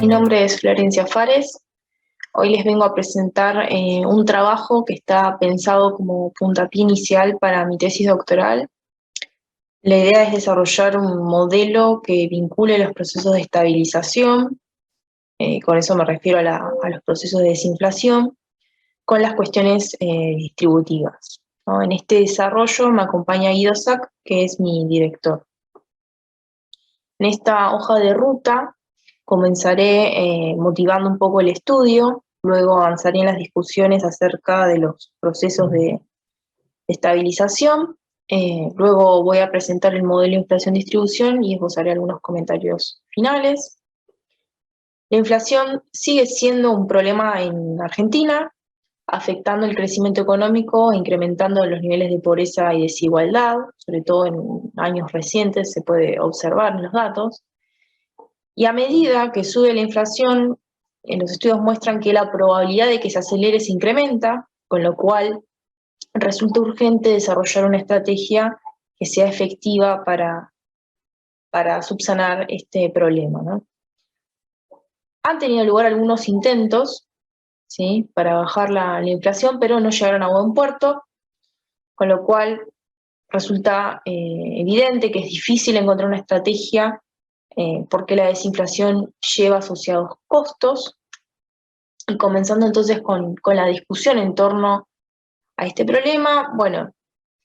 Mi nombre es Florencia Fares. Hoy les vengo a presentar un trabajo que está pensado como puntapié inicial para mi tesis doctoral. La idea es desarrollar un modelo que vincule los procesos de estabilización, con eso me refiero a los procesos de desinflación, con las cuestiones distributivas, ¿no? En este desarrollo me acompaña Guido Sack, que es mi director. En esta hoja de ruta comenzaré motivando un poco el estudio, luego avanzaré en las discusiones acerca de los procesos de estabilización, luego voy a presentar el modelo de inflación-distribución y esbozaré algunos comentarios finales. La inflación sigue siendo un problema en Argentina, afectando el crecimiento económico e incrementando los niveles de pobreza y desigualdad, sobre todo en años recientes se puede observar en los datos. Y a medida que sube la inflación, los estudios muestran que la probabilidad de que se acelere se incrementa, con lo cual resulta urgente desarrollar una estrategia que sea efectiva para subsanar este problema, ¿no? Han tenido lugar algunos intentos, ¿sí?, para bajar la inflación, pero no llegaron a buen puerto, con lo cual resulta evidente que es difícil encontrar una estrategia porque la desinflación lleva asociados costos. Y comenzando entonces con la discusión en torno a este problema, bueno,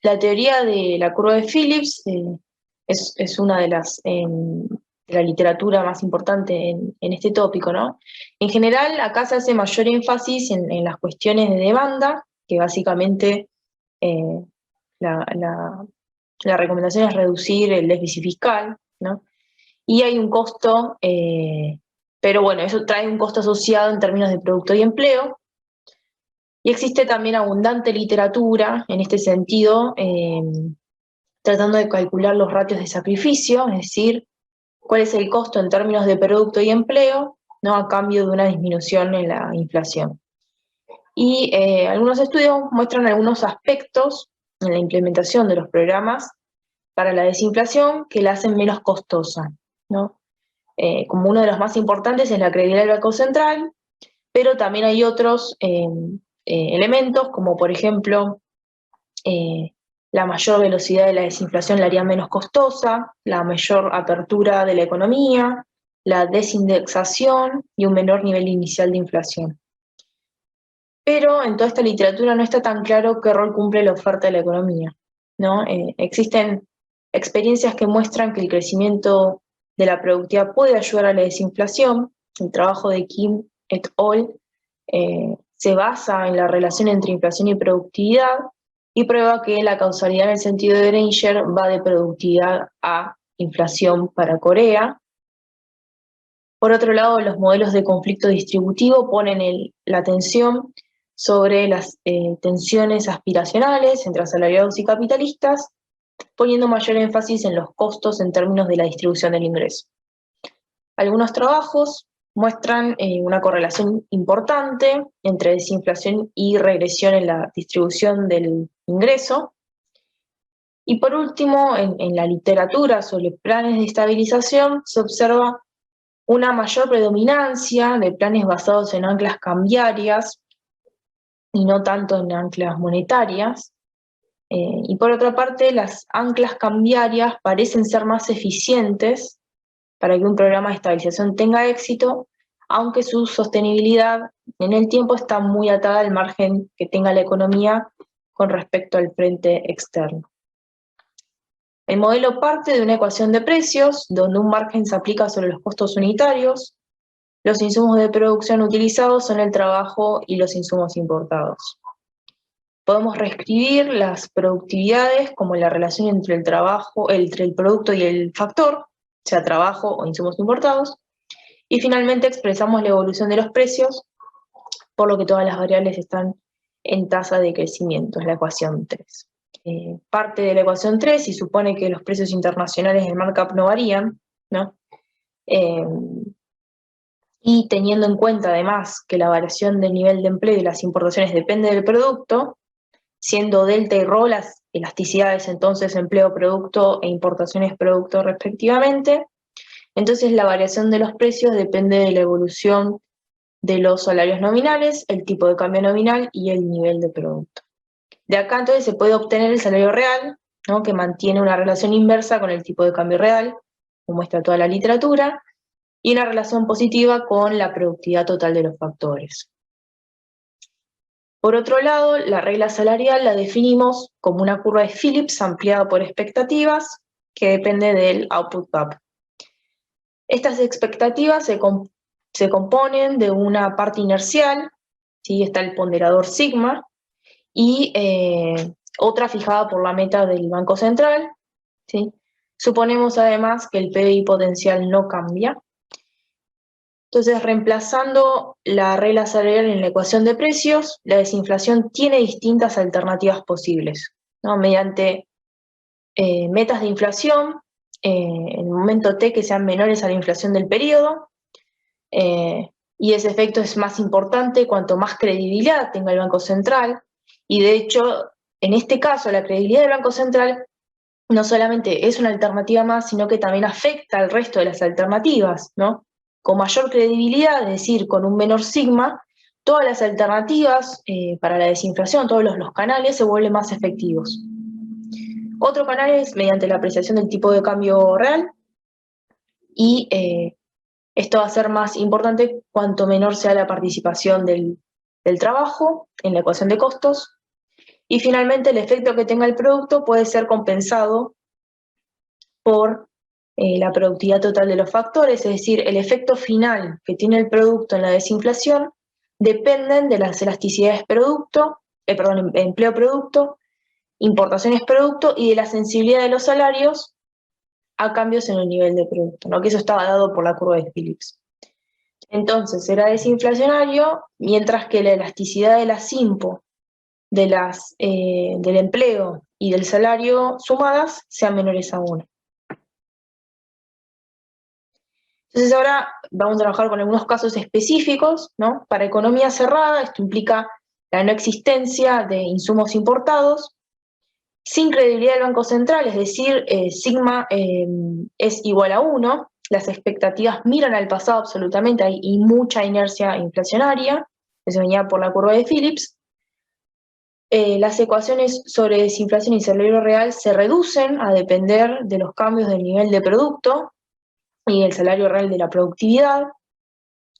la teoría de la curva de Phillips es una de la literatura más importante en este tópico, ¿no? En general, acá se hace mayor énfasis en las cuestiones de demanda, que básicamente la recomendación es reducir el déficit fiscal, ¿no? Y hay un costo, pero bueno, eso trae un costo asociado en términos de producto y empleo. Y existe también abundante literatura en este sentido, tratando de calcular los ratios de sacrificio, es decir, cuál es el costo en términos de producto y empleo, ¿no?, a cambio de una disminución en la inflación. Y algunos estudios muestran algunos aspectos en la implementación de los programas para la desinflación que la hacen menos costosa, ¿no? Como uno de los más importantes es la credibilidad del Banco Central, pero también hay otros elementos, como por ejemplo, la mayor velocidad de la desinflación la haría menos costosa, la mayor apertura de la economía, la desindexación y un menor nivel inicial de inflación. Pero en toda esta literatura no está tan claro qué rol cumple la oferta de la economía, ¿no? Existen experiencias que muestran que el crecimiento de la productividad puede ayudar a la desinflación. El trabajo de Kim et al. Se basa en la relación entre inflación y productividad y prueba que la causalidad en el sentido de Granger va de productividad a inflación para Corea. Por otro lado, los modelos de conflicto distributivo ponen la atención sobre las tensiones aspiracionales entre asalariados y capitalistas, poniendo mayor énfasis en los costos en términos de la distribución del ingreso. Algunos trabajos muestran una correlación importante entre desinflación y regresión en la distribución del ingreso. Y por último, en la literatura sobre planes de estabilización se observa una mayor predominancia de planes basados en anclas cambiarias y no tanto en anclas monetarias. Y por otra parte, las anclas cambiarias parecen ser más eficientes para que un programa de estabilización tenga éxito, aunque su sostenibilidad en el tiempo está muy atada al margen que tenga la economía con respecto al frente externo. El modelo parte de una ecuación de precios, donde un margen se aplica sobre los costos unitarios. Los insumos de producción utilizados son el trabajo y los insumos importados. Podemos reescribir las productividades como la relación entre el trabajo, entre el producto y el factor, sea trabajo o insumos importados, y finalmente expresamos la evolución de los precios, por lo que todas las variables están en tasa de crecimiento, es la ecuación 3. Parte de la ecuación 3 y supone que los precios internacionales del markup no varían, ¿no? Y teniendo en cuenta además que la variación del nivel de empleo y las importaciones depende del producto, siendo delta y rho las elasticidades entonces empleo-producto e importaciones-producto respectivamente, Entonces la variación de los precios depende de la evolución de los salarios nominales, el tipo de cambio nominal y el nivel de producto. De acá entonces se puede obtener el salario real, ¿no?, que mantiene una relación inversa con el tipo de cambio real, como muestra toda la literatura, y una relación positiva con la productividad total de los factores. Por otro lado, la regla salarial la definimos como una curva de Phillips ampliada por expectativas que depende del output gap. Estas expectativas se componen de una parte inercial, ¿sí?, está el ponderador sigma, y otra fijada por la meta del Banco Central, ¿sí? Suponemos además que el PBI potencial no cambia. Entonces, reemplazando la regla salarial en la ecuación de precios, la desinflación tiene distintas alternativas posibles, ¿no?, mediante metas de inflación, en el momento T que sean menores a la inflación del periodo, y ese efecto es más importante cuanto más credibilidad tenga el Banco Central, y de hecho, en este caso, la credibilidad del Banco Central no solamente es una alternativa más, sino que también afecta al resto de las alternativas, ¿no? Con mayor credibilidad, es decir, con un menor sigma, todas las alternativas para la desinflación, todos los canales se vuelven más efectivos. Otro canal es mediante la apreciación del tipo de cambio real, y esto va a ser más importante cuanto menor sea la participación del trabajo en la ecuación de costos. Y finalmente, el efecto que tenga el producto puede ser compensado por la productividad total de los factores, es decir, el efecto final que tiene el producto en la desinflación dependen de las elasticidades empleo-producto, importaciones-producto y de la sensibilidad de los salarios a cambios en el nivel de producto, ¿no?, que eso estaba dado por la curva de Phillips. Entonces, será desinflacionario, mientras que la elasticidad de la SIMPO, del empleo y del salario sumadas sean menores a 1. Entonces ahora vamos a trabajar con algunos casos específicos, ¿no? Para economía cerrada, esto implica la no existencia de insumos importados, sin credibilidad del Banco Central, es decir, sigma es igual a 1, las expectativas miran al pasado absolutamente, hay mucha inercia inflacionaria, eso venía por la curva de Phillips. Las ecuaciones sobre desinflación y salario real se reducen a depender de los cambios del nivel de producto y el salario real de la productividad.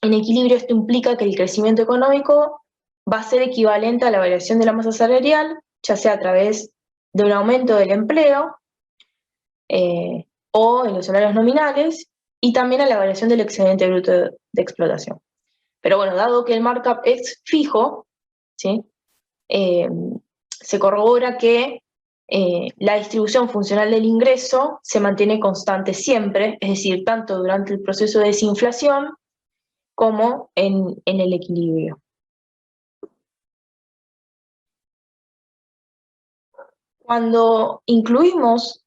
En equilibrio, esto implica que el crecimiento económico va a ser equivalente a la variación de la masa salarial, ya sea a través de un aumento del empleo o en los salarios nominales, y también a la variación del excedente bruto de explotación. Pero bueno, dado que el markup es fijo, ¿sí?, se corrobora que la distribución funcional del ingreso se mantiene constante siempre, es decir, tanto durante el proceso de desinflación como en el equilibrio. Cuando incluimos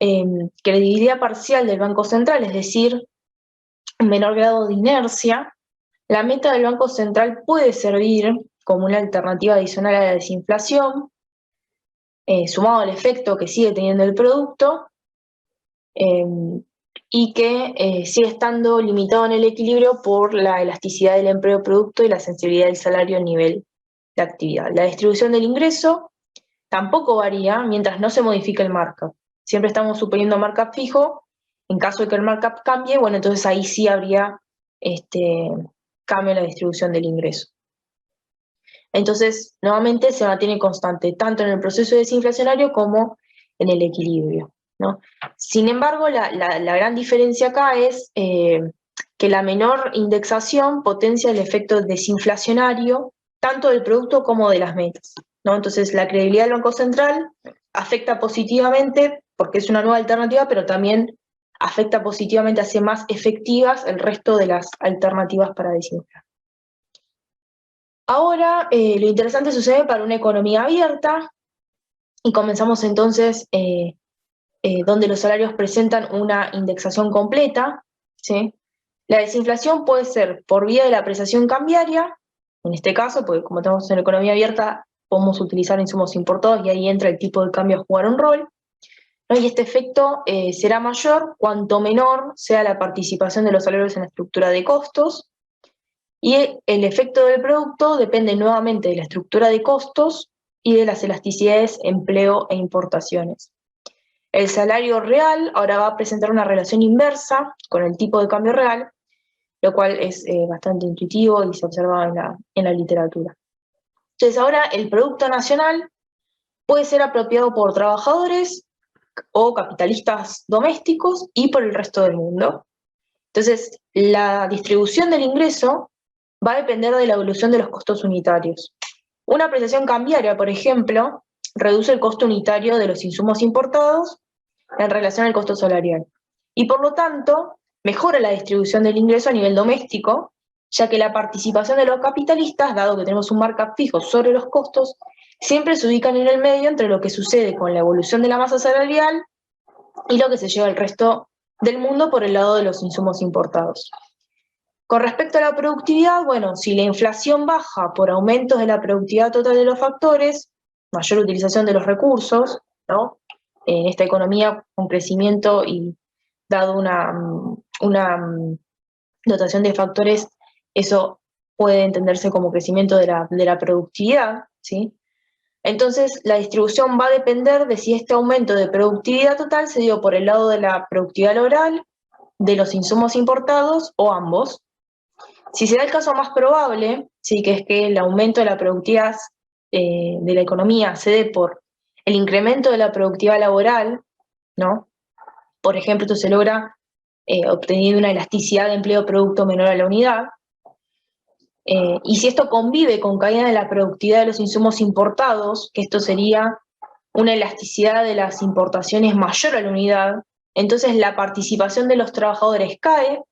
credibilidad parcial del Banco Central, es decir, un menor grado de inercia, la meta del Banco Central puede servir como una alternativa adicional a la desinflación, sumado al efecto que sigue teniendo el producto, y que sigue estando limitado en el equilibrio por la elasticidad del empleo-producto y la sensibilidad del salario a nivel de actividad. La distribución del ingreso tampoco varía mientras no se modifique el markup. Siempre estamos suponiendo markup fijo. En caso de que el markup cambie, bueno, entonces ahí sí habría cambio en la distribución del ingreso. Entonces, nuevamente se mantiene constante, tanto en el proceso desinflacionario como en el equilibrio, ¿no? Sin embargo, la gran diferencia acá es que la menor indexación potencia el efecto desinflacionario, tanto del producto como de las metas, ¿no? Entonces, la credibilidad del Banco Central afecta positivamente, porque es una nueva alternativa, pero también afecta positivamente, hace más efectivas el resto de las alternativas para desinflar. Ahora, lo interesante sucede para una economía abierta, y comenzamos entonces donde los salarios presentan una indexación completa, ¿sí? La desinflación puede ser por vía de la apreciación cambiaria, en este caso, porque como estamos en economía abierta, podemos utilizar insumos importados y ahí entra el tipo de cambio a jugar un rol. ¿no? Y este efecto será mayor cuanto menor sea la participación de los salarios en la estructura de costos, y el efecto del producto depende nuevamente de la estructura de costos y de las elasticidades empleo e importaciones. El salario real ahora va a presentar una relación inversa con el tipo de cambio real, lo cual es bastante intuitivo y se observa en la literatura. Entonces ahora el Producto Nacional puede ser apropiado por trabajadores o capitalistas domésticos y por el resto del mundo. Entonces, la distribución del ingreso va a depender de la evolución de los costos unitarios. Una apreciación cambiaria, por ejemplo, reduce el costo unitario de los insumos importados en relación al costo salarial. Y por lo tanto, mejora la distribución del ingreso a nivel doméstico, ya que la participación de los capitalistas, dado que tenemos un markup fijo sobre los costos, siempre se ubican en el medio entre lo que sucede con la evolución de la masa salarial y lo que se lleva al resto del mundo por el lado de los insumos importados. Con respecto a la productividad, bueno, si la inflación baja por aumentos de la productividad total de los factores, mayor utilización de los recursos, ¿no? En esta economía con crecimiento y dado una dotación de factores, eso puede entenderse como crecimiento de la productividad, ¿sí? Entonces, la distribución va a depender de si este aumento de productividad total se dio por el lado de la productividad laboral, de los insumos importados o ambos. Si se da el caso más probable, sí, que es que el aumento de la productividad de la economía se dé por el incremento de la productividad laboral, ¿no? Por ejemplo, esto se logra obteniendo una elasticidad de empleo-producto menor a la unidad. Y si esto convive con caída de la productividad de los insumos importados, que esto sería una elasticidad de las importaciones mayor a la unidad, entonces la participación de los trabajadores cae,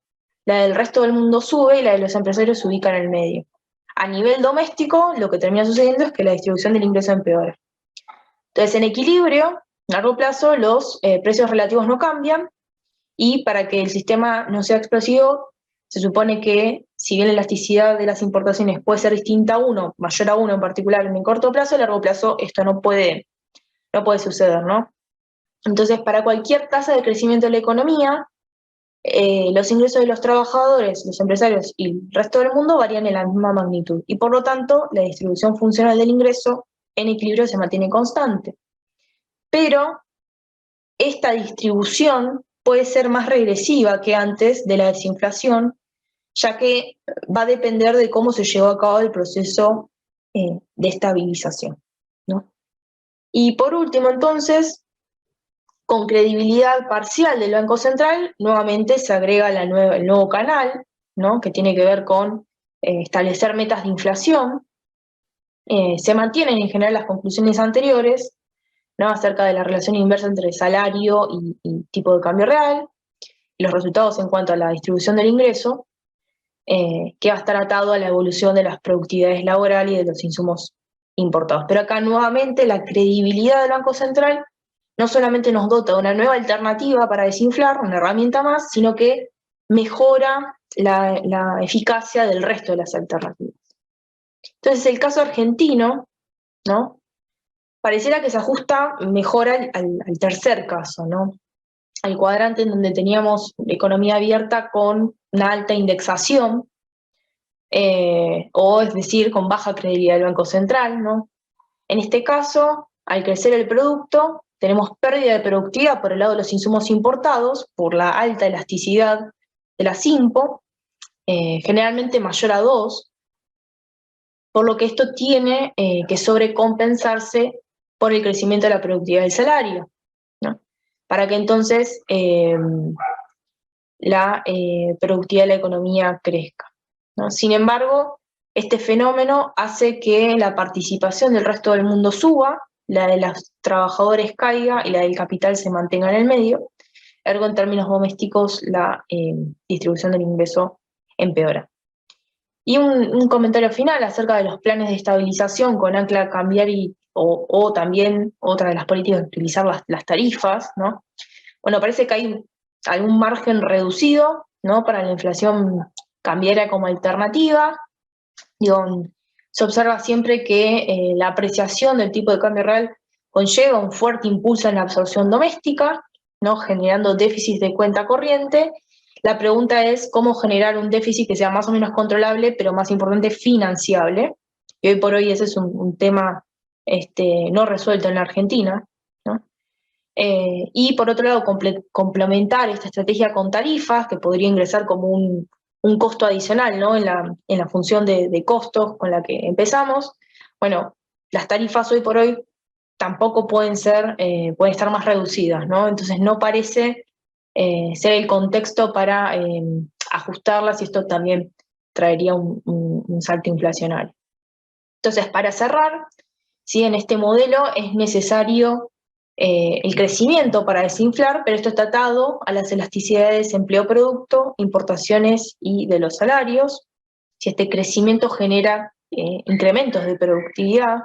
la del resto del mundo sube y la de los empresarios se ubica en el medio. A nivel doméstico, lo que termina sucediendo es que la distribución del ingreso empeora. Entonces, en equilibrio, a largo plazo, los precios relativos no cambian, y para que el sistema no sea explosivo, se supone que, si bien la elasticidad de las importaciones puede ser distinta a uno, mayor a uno en particular en el corto plazo, a largo plazo esto no puede suceder, ¿no? Entonces, para cualquier tasa de crecimiento de la economía, los ingresos de los trabajadores, los empresarios y el resto del mundo varían en la misma magnitud, y por lo tanto la distribución funcional del ingreso en equilibrio se mantiene constante. Pero esta distribución puede ser más regresiva que antes de la desinflación, ya que va a depender de cómo se llevó a cabo el proceso de estabilización, ¿no? Y por último, entonces, con credibilidad parcial del Banco Central, nuevamente se agrega el nuevo canal, ¿no? Que tiene que ver con establecer metas de inflación. Se mantienen en general las conclusiones anteriores, ¿no? Acerca de la relación inversa entre salario y tipo de cambio real, y los resultados en cuanto a la distribución del ingreso, que va a estar atado a la evolución de las productividades laborales y de los insumos importados. Pero acá nuevamente la credibilidad del Banco Central no solamente nos dota de una nueva alternativa para desinflar, una herramienta más, sino que mejora la eficacia del resto de las alternativas. Entonces, el caso argentino, ¿no? Pareciera que se ajusta mejor al tercer caso, ¿no? Al cuadrante en donde teníamos economía abierta con una alta indexación, o es decir, con baja credibilidad del Banco Central, ¿no? En este caso, al crecer el producto, tenemos pérdida de productividad por el lado de los insumos importados, por la alta elasticidad de las IMPO, generalmente mayor a 2, por lo que esto tiene que sobrecompensarse por el crecimiento de la productividad del salario, ¿no? Para que entonces la productividad de la economía crezca, ¿no? Sin embargo, este fenómeno hace que la participación del resto del mundo suba, la de los trabajadores caiga y la del capital se mantenga en el medio. Ergo, en términos domésticos, la distribución del ingreso empeora. Y un comentario final acerca de los planes de estabilización con ancla a cambiar o también otra de las políticas de utilizar las tarifas, ¿no? Bueno, parece que hay algún margen reducido, ¿no? Para la inflación cambiaria como alternativa. Digo, se observa siempre que la apreciación del tipo de cambio real conlleva un fuerte impulso en la absorción doméstica, ¿no? Generando déficit de cuenta corriente. La pregunta es cómo generar un déficit que sea más o menos controlable, pero más importante, financiable. Y hoy por hoy ese es un tema no resuelto en la Argentina, ¿no? Y por otro lado, complementar esta estrategia con tarifas, que podría ingresar como un costo adicional, ¿no? En la función de costos con la que empezamos. Bueno, las tarifas hoy por hoy tampoco pueden estar más reducidas, ¿no? Entonces no parece ser el contexto para ajustarlas, y esto también traería un salto inflacionario. Entonces, para cerrar, ¿sí? En este modelo es necesario el crecimiento para desinflar, pero esto está atado a las elasticidades empleo-producto, importaciones y de los salarios. Si este crecimiento genera incrementos de productividad,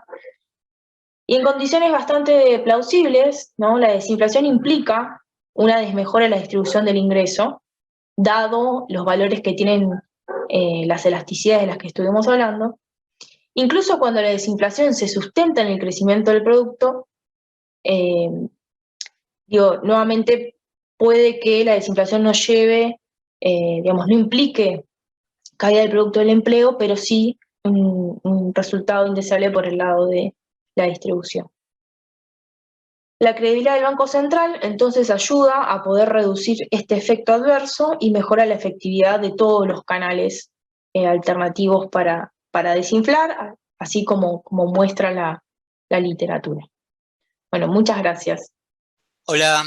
y en condiciones bastante plausibles, ¿no? La desinflación implica una desmejora en la distribución del ingreso, dado los valores que tienen las elasticidades de las que estuvimos hablando. Incluso cuando la desinflación se sustenta en el crecimiento del producto, eh, nuevamente puede que la desinflación no lleve, no implique caída del producto del empleo, pero sí un resultado indeseable por el lado de la distribución. La credibilidad del Banco Central entonces ayuda a poder reducir este efecto adverso y mejora la efectividad de todos los canales alternativos para desinflar, así como muestra la literatura. Bueno, muchas gracias. Hola,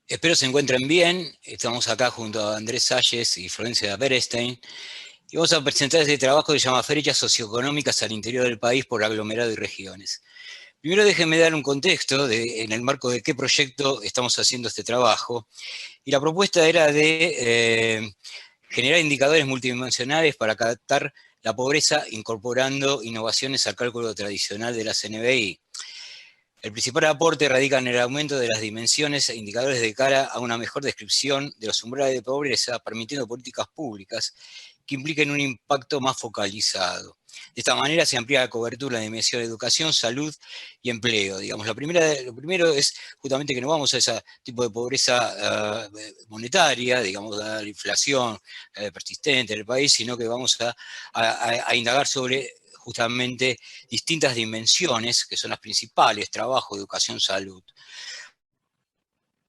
espero se encuentren bien. Estamos acá junto a Andrés Salles y Florencia Berestein y vamos a presentar este trabajo que se llama Fechas Socioeconómicas al Interior del País por Aglomerado y Regiones. Primero déjenme dar un contexto en el marco de qué proyecto estamos haciendo este trabajo. Y la propuesta era de generar indicadores multidimensionales para captar la pobreza incorporando innovaciones al cálculo tradicional de la CNBI. El principal aporte radica en el aumento de las dimensiones e indicadores de cara a una mejor descripción de los umbrales de pobreza, permitiendo políticas públicas que impliquen un impacto más focalizado. De esta manera se amplía la cobertura de dimensión de educación, salud y empleo. Digamos, lo primero es justamente que no vamos a ese tipo de pobreza monetaria, digamos, a la inflación persistente en el país, sino que vamos a indagar sobre justamente distintas dimensiones, que son las principales: trabajo, educación, salud.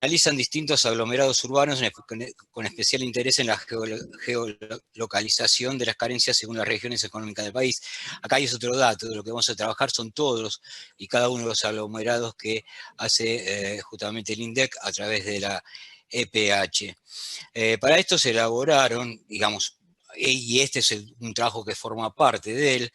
Analizan distintos aglomerados urbanos con especial interés en la geolocalización de las carencias según las regiones económicas del país. Acá hay otro dato: de lo que vamos a trabajar son todos y cada uno de los aglomerados que hace justamente el INDEC a través de la EPH. Para esto se elaboraron, digamos, y este es un trabajo que forma parte de él,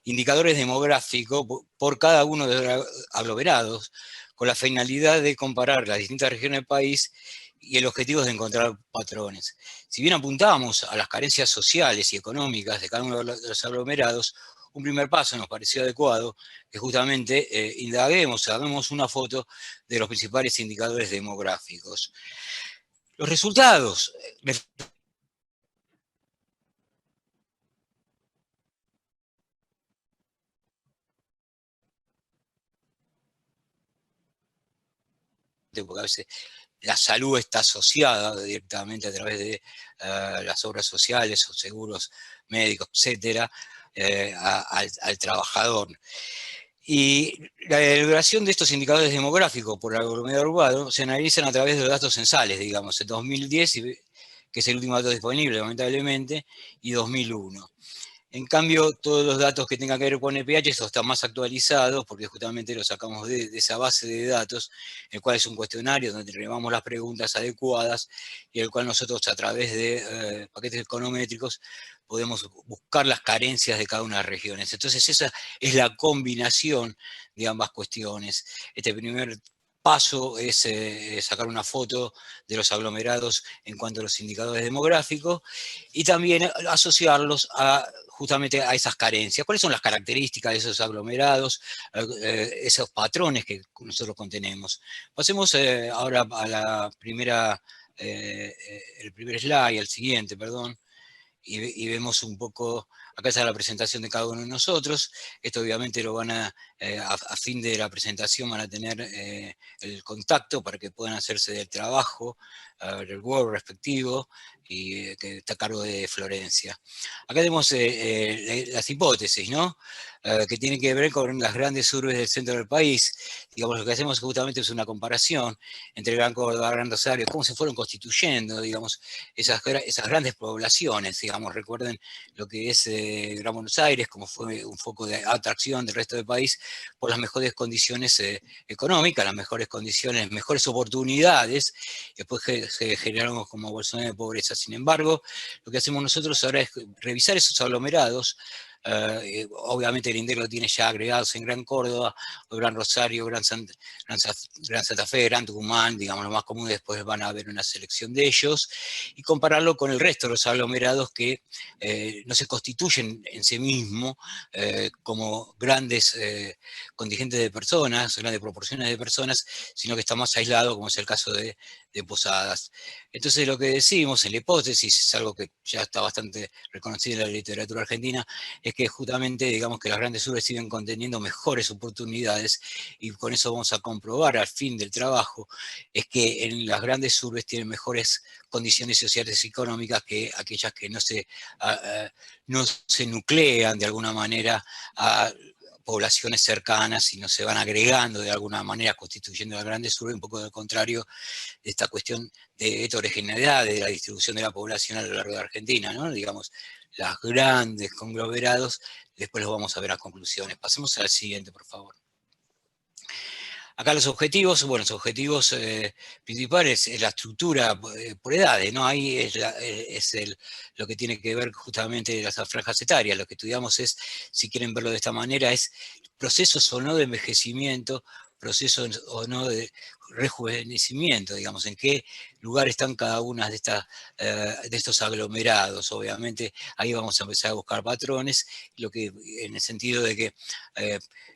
indicadores demográficos por cada uno de los aglomerados, con la finalidad de comparar las distintas regiones del país y el objetivo es de encontrar patrones. Si bien apuntamos a las carencias sociales y económicas de cada uno de los aglomerados, un primer paso nos pareció adecuado, que justamente indaguemos, hagamos una foto de los principales indicadores demográficos. Los resultados porque a veces la salud está asociada directamente a través de las obras sociales o seguros médicos, etcétera, al trabajador. Y la elaboración de estos indicadores demográficos por el aglomerado urbano se analizan a través de los datos censales, digamos, en 2010, que es el último dato disponible, lamentablemente, y 2001. En cambio, todos los datos que tengan que ver con EPH, eso está más actualizados, porque justamente lo sacamos de esa base de datos, el cual es un cuestionario donde relevamos las preguntas adecuadas, y el cual nosotros a través de paquetes econométricos podemos buscar las carencias de cada una de las regiones. Entonces esa es la combinación de ambas cuestiones. Este primer paso es sacar una foto de los aglomerados en cuanto a los indicadores demográficos y también asociarlos justamente a esas carencias. ¿Cuáles son las características de esos aglomerados, esos patrones que nosotros contenemos? Pasemos ahora a la primera, el primer slide, al siguiente, perdón. y vemos un poco, acá está la presentación de cada uno de nosotros. Esto obviamente lo van a fin de la presentación van a tener el contacto para que puedan hacerse del trabajo, del Word respectivo, y que está a cargo de Florencia. Acá tenemos las hipótesis, ¿no? Que tienen que ver con las grandes urbes del centro del país. Digamos, lo que hacemos justamente es una comparación entre Gran Córdoba, Gran Rosario, cómo se fueron constituyendo, digamos, esas grandes poblaciones, digamos, recuerden lo que es Gran Buenos Aires, como fue un foco de atracción del resto del país, por las mejores condiciones económicas, las mejores condiciones, mejores oportunidades, y después se generaron como bolsones de pobreza. Sin embargo, lo que hacemos nosotros ahora es revisar esos aglomerados. Obviamente el INDEC lo tiene ya agregados en Gran Córdoba, Gran Rosario, Gran Santa Fe, Gran Tucumán, digamos, lo más común. Después van a haber una selección de ellos, y compararlo con el resto de los aglomerados que no se constituyen en sí mismos como grandes contingentes de personas, grandes proporciones de personas, sino que está más aislado, como es el caso de Posadas. Entonces lo que decimos en la hipótesis, es algo que ya está bastante reconocido en la literatura argentina, es que justamente, digamos, que las grandes urbes siguen conteniendo mejores oportunidades, y con eso vamos a comprobar al fin del trabajo, es que en las grandes urbes tienen mejores condiciones sociales y económicas que aquellas que no se nuclean de alguna manera a poblaciones cercanas y no se van agregando de alguna manera, constituyendo las grandes urbes. Un poco del contrario de esta cuestión de heterogeneidad de la distribución de la población a lo largo de Argentina, ¿no? Digamos, los grandes conglomerados, después los vamos a ver a conclusiones. Pasemos al siguiente, por favor. Acá los objetivos, bueno, los objetivos principales es la estructura por edades, ¿no? Ahí es lo que tiene que ver justamente las franjas etarias. Lo que estudiamos es, si quieren verlo de esta manera, es procesos o no de envejecimiento, procesos o no de rejuvenecimiento, digamos, en qué lugar están cada una de estos aglomerados. Obviamente ahí vamos a empezar a buscar patrones, en el sentido de que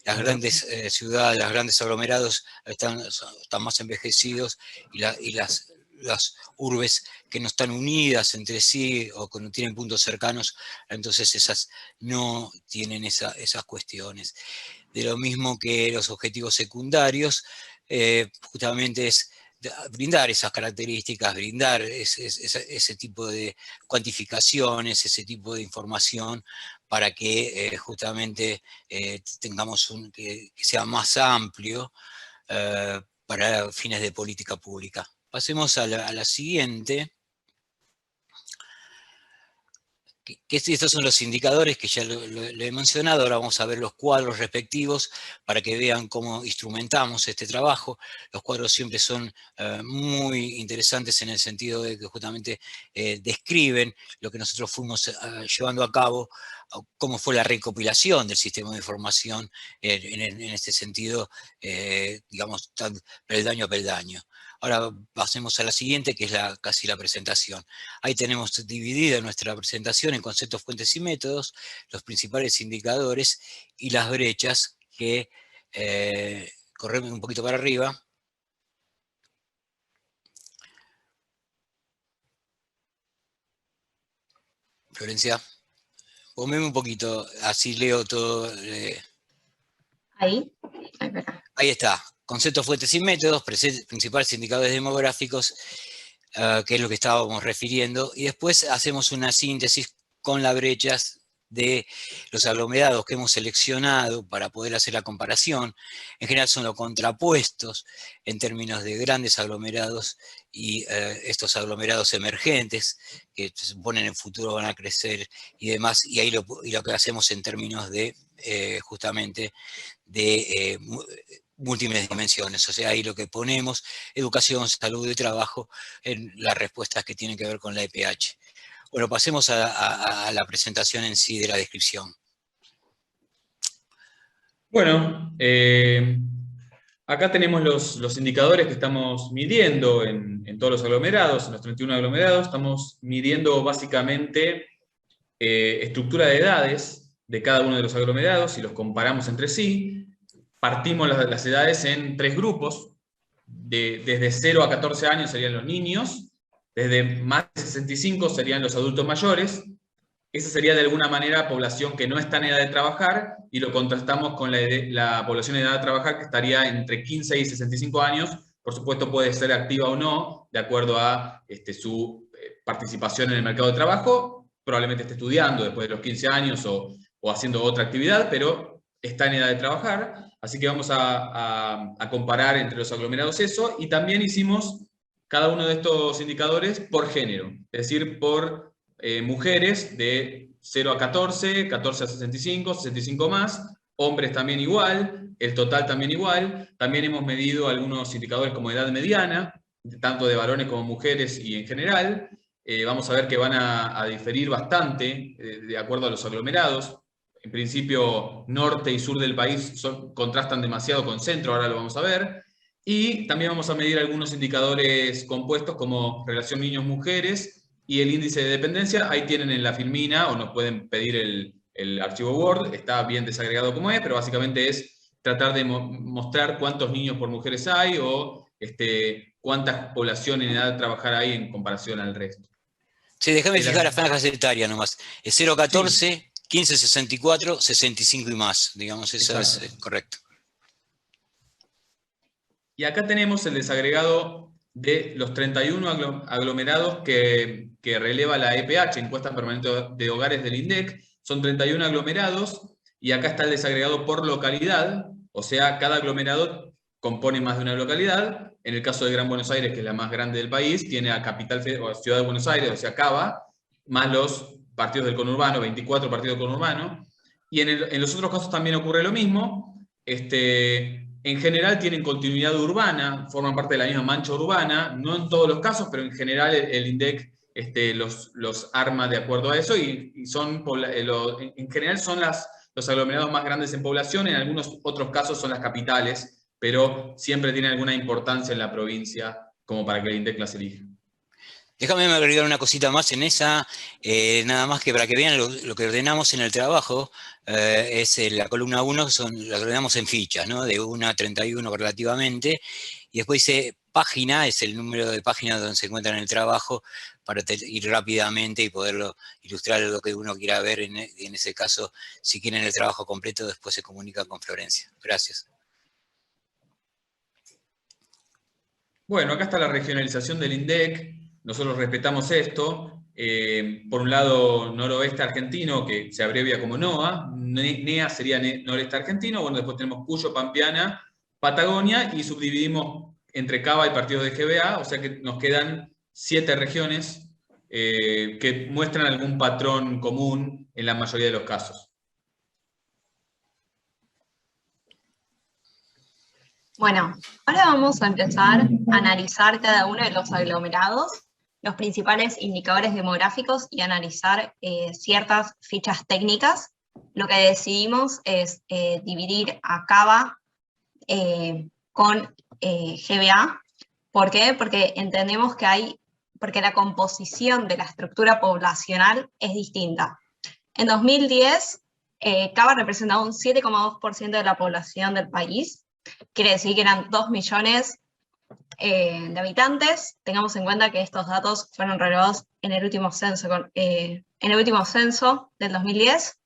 las grandes ciudades, los grandes aglomerados están más envejecidos, y las urbes que no están unidas entre sí o que no tienen puntos cercanos, entonces esas no tienen esas cuestiones. De lo mismo que los objetivos secundarios, justamente es brindar esas características, brindar ese tipo de cuantificaciones, ese tipo de información, para que justamente tengamos que sea más amplio para fines de política pública. Pasemos a la siguiente. Estos son los indicadores que ya lo he mencionado. Ahora vamos a ver los cuadros respectivos para que vean cómo instrumentamos este trabajo. Los cuadros siempre son muy interesantes en el sentido de que justamente describen lo que nosotros fuimos llevando a cabo, cómo fue la recopilación del sistema de información en este sentido, digamos, peldaño a peldaño. Ahora pasemos a la siguiente, que es casi la presentación. Ahí tenemos dividida nuestra presentación en conceptos, fuentes y métodos, los principales indicadores y las brechas que corremos un poquito para arriba. Florencia, poneme un poquito, así leo todo. Ahí. Ahí está. Conceptos, fuentes y métodos, principales indicadores demográficos, que es lo que estábamos refiriendo, y después hacemos una síntesis con las brechas de los aglomerados que hemos seleccionado para poder hacer la comparación. En general son los contrapuestos en términos de grandes aglomerados y estos aglomerados emergentes que se suponen en el futuro van a crecer y demás, y ahí lo que hacemos en términos de justamente de múltiples dimensiones. O sea, ahí lo que ponemos, educación, salud y trabajo, en las respuestas que tienen que ver con la EPH. Bueno, pasemos a la presentación en sí de la descripción. Bueno, acá tenemos los indicadores que estamos midiendo en todos los aglomerados, en los 31 aglomerados. Estamos midiendo básicamente estructura de edades de cada uno de los aglomerados y los comparamos entre sí. Partimos las edades en 3 grupos. Desde 0 a 14 años serían los niños, desde más de 65 serían los adultos mayores, esa sería de alguna manera población que no está en edad de trabajar, y lo contrastamos con la población en edad de trabajar, que estaría entre 15 y 65 años. Por supuesto, puede ser activa o no, de acuerdo a su participación en el mercado de trabajo. Probablemente esté estudiando después de los 15 años o haciendo otra actividad, pero está en edad de trabajar. Así que vamos a comparar entre los aglomerados eso, y también hicimos cada uno de estos indicadores por género, es decir, por mujeres de 0 a 14, 14 a 65, 65 más, hombres también igual, el total también igual. También hemos medido algunos indicadores como edad mediana, tanto de varones como mujeres y en general. Vamos a ver que van a diferir bastante de acuerdo a los aglomerados. En principio, norte y sur del país contrastan demasiado con centro, ahora lo vamos a ver. Y también vamos a medir algunos indicadores compuestos como relación niños-mujeres y el índice de dependencia. Ahí tienen en la filmina, o nos pueden pedir el archivo Word, está bien desagregado como es, pero básicamente es tratar de mostrar cuántos niños por mujeres hay, o cuánta población en edad de trabajar hay en comparación al resto. Sí, déjame fijar las franjas etarias nomás. Es 0 a 14, sí. 15 a 64, 65 y más. Digamos, eso exacto. Es correcto. Y acá tenemos el desagregado de los 31 aglomerados que releva la EPH, Encuesta Permanente de Hogares del INDEC. Son 31 aglomerados, y acá está el desagregado por localidad, o sea, cada aglomerado compone más de una localidad. En el caso de Gran Buenos Aires, que es la más grande del país, tiene a Capital o a Ciudad de Buenos Aires, o sea, Cava, más los partidos del conurbano, 24 partidos del conurbano. Y en los otros casos también ocurre lo mismo. En general tienen continuidad urbana, forman parte de la misma mancha urbana, no en todos los casos, pero en general el INDEC los arma de acuerdo a eso, y son, en general son los aglomerados más grandes en población. En algunos otros casos son las capitales, pero siempre tienen alguna importancia en la provincia como para que el INDEC las elija. Déjame agregar una cosita más en esa, nada más que para que vean lo que ordenamos en el trabajo. Es la columna 1, la ordenamos en fichas, ¿no? De 1 a 31 relativamente, y después dice página, es el número de páginas donde se encuentran en el trabajo, para ir rápidamente y poderlo ilustrar lo que uno quiera ver. En ese caso, si quieren el trabajo completo, después se comunican con Florencia. Gracias. Bueno, acá está la regionalización del INDEC. Nosotros respetamos esto. Por un lado, noroeste argentino, que se abrevia como NOA. NEA sería noreste argentino. Bueno, después tenemos Cuyo, Pampeana, Patagonia, y subdividimos entre Cava y partidos de GBA, o sea que nos quedan 7 regiones que muestran algún patrón común en la mayoría de los casos. Bueno, ahora vamos a empezar a analizar cada uno de los aglomerados, los principales indicadores demográficos, y analizar ciertas fichas técnicas. Lo que decidimos es dividir a Cava con GBA. ¿Por qué? Porque entendemos que porque la composición de la estructura poblacional es distinta. En 2010, Cava representaba un 7,2% de la población del país. Quiere decir que eran 2 millones de habitantes. Tengamos en cuenta que estos datos fueron relevados en el último censo, del 2010.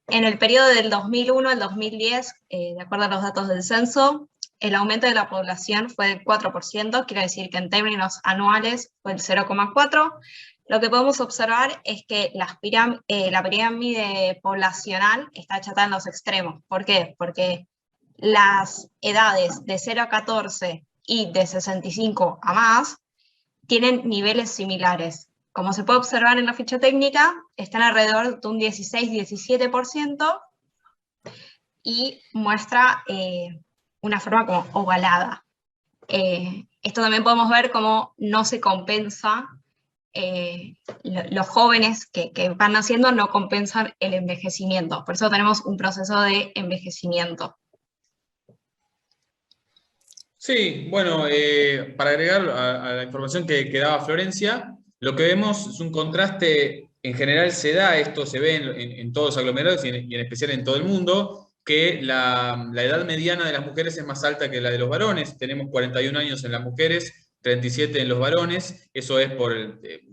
En el periodo del 2001 al 2010, de acuerdo a los datos del censo, el aumento de la población fue del 4%, quiere decir que en términos anuales fue el 0,4%. Lo que podemos observar es que la pirámide poblacional está achatada en los extremos. ¿Por qué? Porque las edades de 0 a 14 y de 65 a más tienen niveles similares. Como se puede observar en la ficha técnica, están alrededor de un 16-17%, y muestra una forma como ovalada. Esto también podemos ver cómo no se compensa, los jóvenes que van naciendo no compensan el envejecimiento. Por eso tenemos un proceso de envejecimiento. Sí, bueno, para agregar a la información que daba Florencia, lo que vemos es un contraste. En general esto se ve en todos los aglomerados y en especial en todo el mundo, que la edad mediana de las mujeres es más alta que la de los varones. Tenemos 41 años en las mujeres, 37 en los varones. Eso es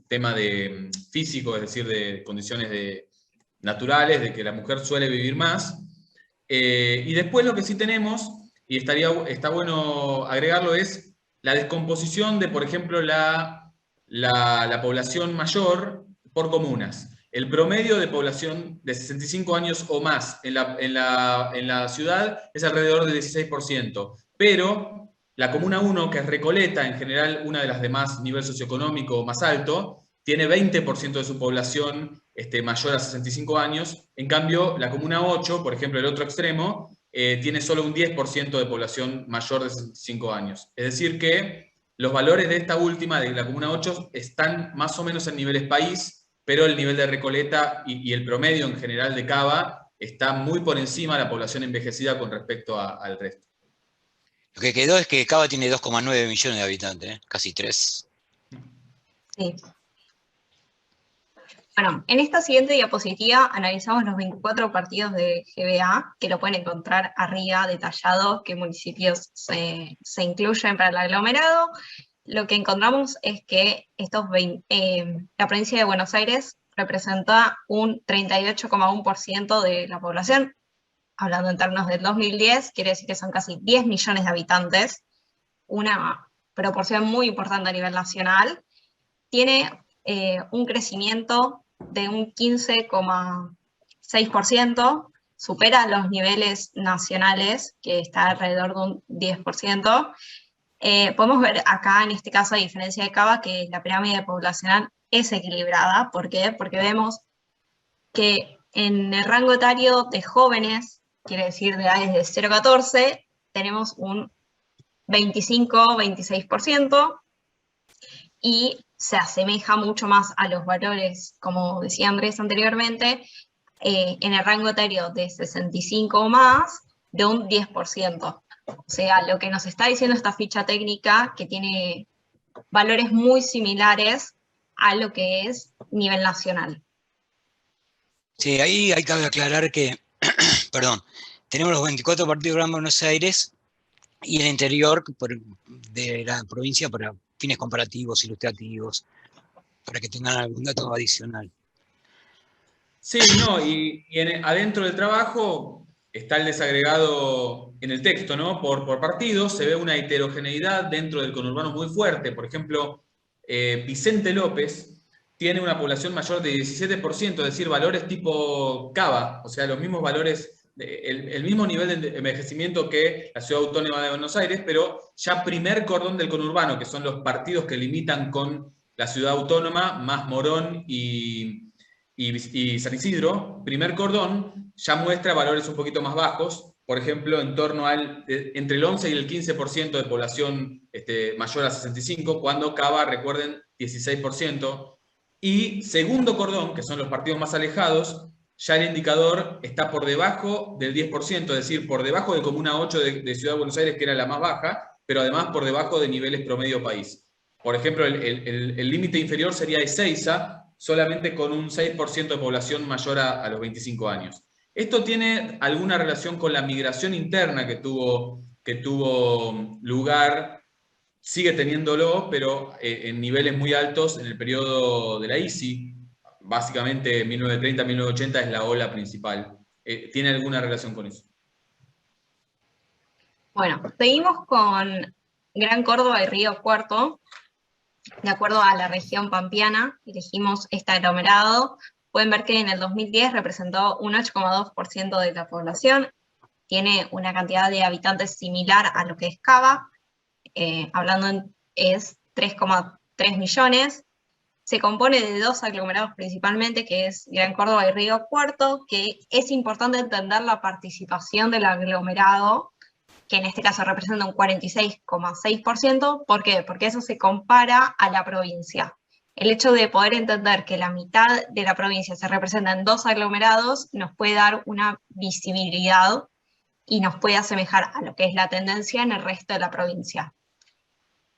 tema de físico, es decir, de condiciones naturales, de que la mujer suele vivir más. Y después lo que sí tenemos, y está bueno agregarlo, es la descomposición de, por ejemplo, la población mayor por comunas. El promedio de población de 65 años o más en la ciudad es alrededor del 16%, pero la comuna 1, que es Recoleta, en general una de las de más nivel socioeconómico más alto, tiene 20% de su población mayor a 65 años. En cambio, la comuna 8, por ejemplo, el otro extremo, tiene solo un 10% de población mayor de 65 años. Es decir que los valores de esta última, de la comuna 8, están más o menos en niveles país, pero el nivel de Recoleta y el promedio en general de Cava está muy por encima de la población envejecida con respecto al resto. Lo que quedó es que Cava tiene 2,9 millones de habitantes, casi 3. Sí. Bueno, en esta siguiente diapositiva analizamos los 24 partidos de GBA, que lo pueden encontrar arriba detallado qué municipios se incluyen para el aglomerado. Lo que encontramos es que la provincia de Buenos Aires representa un 38,1% de la población. Hablando en términos del 2010, quiere decir que son casi 10 millones de habitantes, una proporción muy importante a nivel nacional. Tiene un crecimiento de un 15,6%, supera los niveles nacionales, que está alrededor de un 10%. Podemos ver acá, en este caso, a diferencia de Cava, que la pirámide poblacional es equilibrada. ¿Por qué? Porque vemos que en el rango etario de jóvenes, quiere decir de edades de 0 a 14, tenemos un 25-26%, y se asemeja mucho más a los valores, como decía Andrés anteriormente, en el rango etario de 65 o más, de un 10%. O sea, lo que nos está diciendo esta ficha técnica, que tiene valores muy similares a lo que es nivel nacional. Sí, ahí hay que aclarar que, perdón, tenemos los 24 partidos de Gran Buenos Aires y el interior de la provincia para fines comparativos, ilustrativos, para que tengan algún dato adicional. Sí, no, y adentro del trabajo está el desagregado en el texto, ¿no? Por partidos se ve una heterogeneidad dentro del conurbano muy fuerte. Por ejemplo, Vicente López tiene una población mayor de 17%, es decir, valores tipo Cava, o sea, los mismos valores, el mismo nivel de envejecimiento que la Ciudad Autónoma de Buenos Aires, pero ya primer cordón del conurbano, que son los partidos que limitan con la Ciudad Autónoma, más Morón y San Isidro, primer cordón, ya muestra valores un poquito más bajos, por ejemplo, en torno entre el 11 y el 15% de población mayor a 65, cuando Cava, recuerden, 16%. Y segundo cordón, que son los partidos más alejados, ya el indicador está por debajo del 10%, es decir, por debajo de Comuna 8 de Ciudad de Buenos Aires, que era la más baja, pero además por debajo de niveles promedio país. Por ejemplo, el límite inferior sería Ezeiza, solamente con un 6% de población mayor a los 25 años. ¿Esto tiene alguna relación con la migración interna que tuvo lugar? Sigue teniéndolo, pero en niveles muy altos en el periodo de la ISI. Básicamente 1930-1980 es la ola principal. ¿Tiene alguna relación con eso? Bueno, seguimos con Gran Córdoba y Río Cuarto. De acuerdo a la región pampeana, elegimos este aglomerado. Pueden ver que en el 2010 representó un 8,2% de la población. Tiene una cantidad de habitantes similar a lo que es Cava. Es 3,3 millones. Se compone de dos aglomerados principalmente, que es Gran Córdoba y Río Cuarto, que es importante entender la participación del aglomerado, que en este caso representa un 46,6%. ¿Por qué? Porque eso se compara a la provincia. El hecho de poder entender que la mitad de la provincia se representa en dos aglomerados nos puede dar una visibilidad y nos puede asemejar a lo que es la tendencia en el resto de la provincia.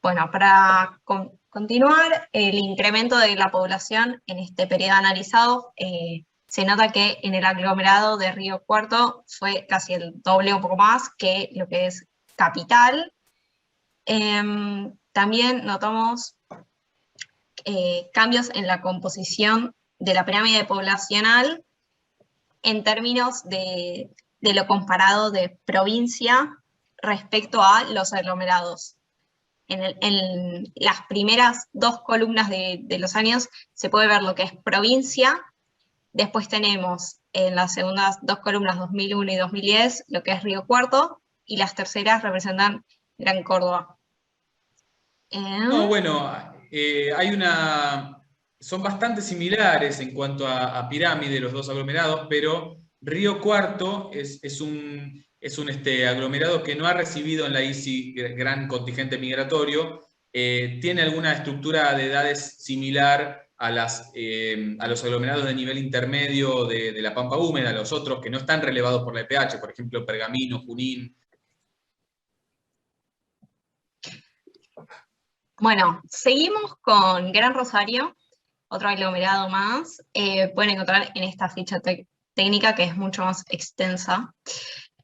Bueno, para continuar, el incremento de la población en este periodo analizado, se nota que en el aglomerado de Río Cuarto fue casi el doble, un poco más, que lo que es Capital. También notamos cambios en la composición de la pirámide poblacional en términos de lo comparado de provincia respecto a los aglomerados. En las primeras 2 columnas de los años se puede ver lo que es provincia, después tenemos en las segundas 2 columnas 2001 y 2010 lo que es Río Cuarto, y las terceras representan Gran Córdoba. No, bueno, son bastante similares en cuanto a pirámide los dos aglomerados, pero Río Cuarto es un aglomerado que no ha recibido en la ICI gran contingente migratorio, tiene alguna estructura de edades similar a los aglomerados de nivel intermedio de la Pampa Húmeda, los otros que no están relevados por la EPH, por ejemplo, Pergamino, Junín. Bueno, seguimos con Gran Rosario, otro aglomerado más. Pueden encontrar en esta ficha técnica que es mucho más extensa.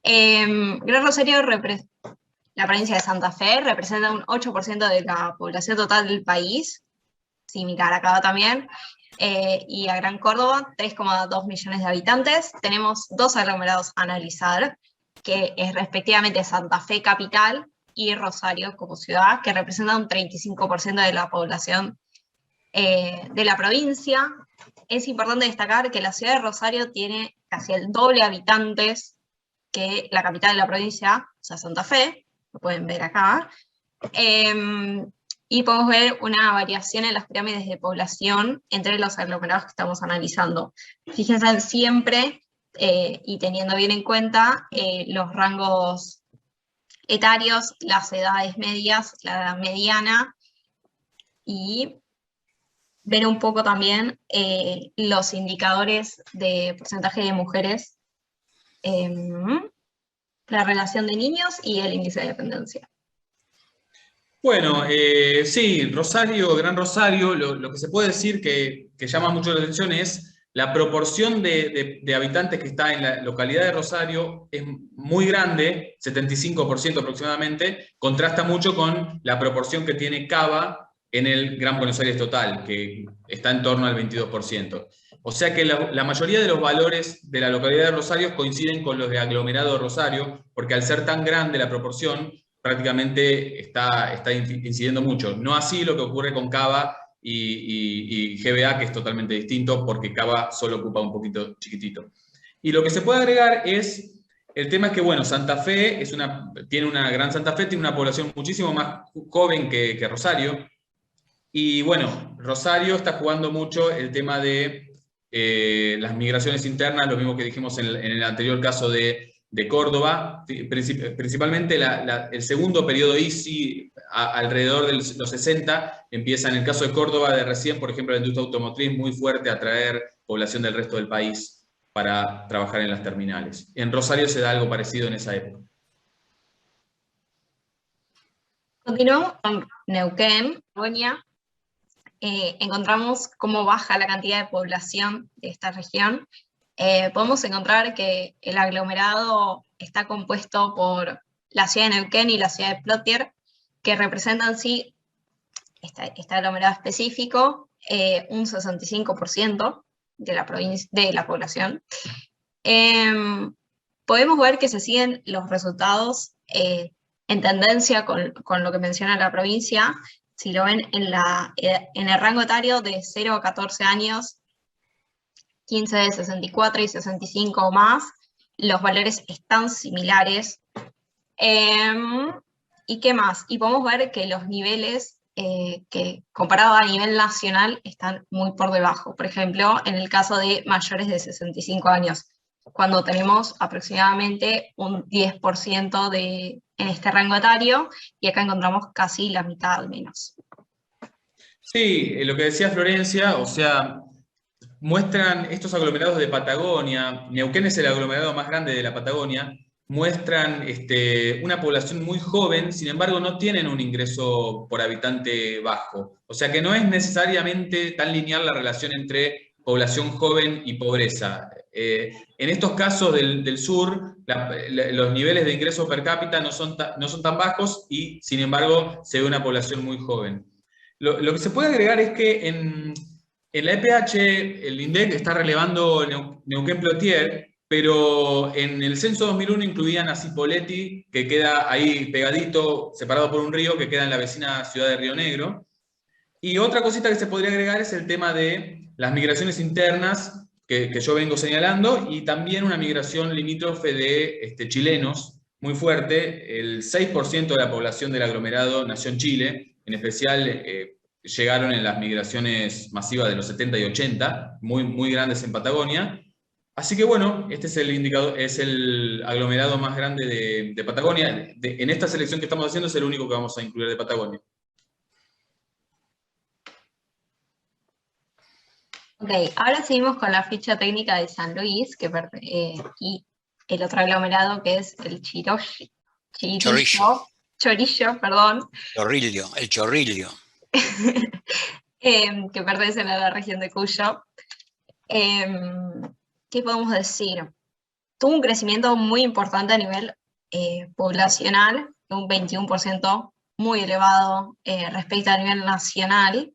Gran Rosario, la provincia de Santa Fe, representa un 8% de la población total del país, similar acá también, y a Gran Córdoba, 3,2 millones de habitantes. Tenemos 2 aglomerados a analizar, que es respectivamente Santa Fe capital y Rosario como ciudad, que representa un 35% de la población de la provincia. Es importante destacar que la ciudad de Rosario tiene casi el doble de habitantes que la capital de la provincia, o sea, Santa Fe, lo pueden ver acá. Y podemos ver una variación en las pirámides de población entre los aglomerados que estamos analizando. Fíjense siempre, y teniendo bien en cuenta, los rangos etarios, las edades medias, la edad mediana, y ver un poco también los indicadores de porcentaje de mujeres, la relación de niños y el índice de dependencia. Bueno, sí, Rosario, Gran Rosario, lo que se puede decir que llama mucho la atención es la proporción de habitantes que está en la localidad de Rosario es muy grande, 75% aproximadamente, contrasta mucho con la proporción que tiene Cava en el Gran Buenos Aires total, que está en torno al 22%. O sea que la mayoría de los valores de la localidad de Rosario coinciden con los de aglomerado de Rosario, porque al ser tan grande la proporción, prácticamente está incidiendo mucho. No así lo que ocurre con Cava y GBA, que es totalmente distinto, porque Cava solo ocupa un poquito chiquitito. Y lo que se puede agregar es, el tema es que, bueno, Santa Fe tiene una población muchísimo más joven que Rosario, y bueno, Rosario está jugando mucho el tema de las migraciones internas, lo mismo que dijimos en el anterior caso de Córdoba, principalmente el segundo periodo ICI alrededor de los 60, empieza en el caso de Córdoba de recién, por ejemplo, la industria automotriz muy fuerte a atraer población del resto del país para trabajar en las terminales. En Rosario se da algo parecido en esa época. Continuamos con Neuquén, Patagonia. Encontramos cómo baja la cantidad de población de esta región. Podemos encontrar que el aglomerado está compuesto por la ciudad de Neuquén y la ciudad de Plotier, que representan, sí, este aglomerado específico, un 65% de la población. Podemos ver que se siguen los resultados en tendencia con lo que menciona la provincia. Si lo ven en el rango etario de 0 a 14 años, 15 de 64 y 65 o más, los valores están similares. ¿Y qué más? Y podemos ver que los niveles, que comparado a nivel nacional, están muy por debajo. Por ejemplo, en el caso de mayores de 65 años, cuando tenemos aproximadamente un 10% en este rango etario, y acá encontramos casi la mitad al menos. Sí, lo que decía Florencia, o sea, muestran estos aglomerados de Patagonia, Neuquén es el aglomerado más grande de la Patagonia, muestran una población muy joven, sin embargo no tienen un ingreso por habitante bajo. O sea que no es necesariamente tan lineal la relación entre población joven y pobreza. En estos casos del sur, los niveles de ingreso per cápita no son tan bajos y, sin embargo, se ve una población muy joven. Lo que se puede agregar es que en la EPH el INDEC está relevando Neuquén-Plotier, pero en el censo 2001 incluían a Cipolletti, que queda ahí pegadito, separado por un río, que queda en la vecina ciudad de Río Negro. Y otra cosita que se podría agregar es el tema de las migraciones internas que yo vengo señalando, y también una migración limítrofe de chilenos muy fuerte. El 6% de la población del aglomerado nació en Chile, en especial llegaron en las migraciones masivas de los 70 y 80, muy, muy grandes en Patagonia. Así que bueno, este es el indicador, es el aglomerado más grande de Patagonia. En esta selección que estamos haciendo es el único que vamos a incluir de Patagonia. Ok, ahora seguimos con la ficha técnica de San Luis, y el otro aglomerado que es el Chorillo, perdón. El Chorrillo. Que pertenece a la región de Cuyo. ¿Qué podemos decir? Tuvo un crecimiento muy importante a nivel poblacional, de un 21%, muy elevado respecto a nivel nacional.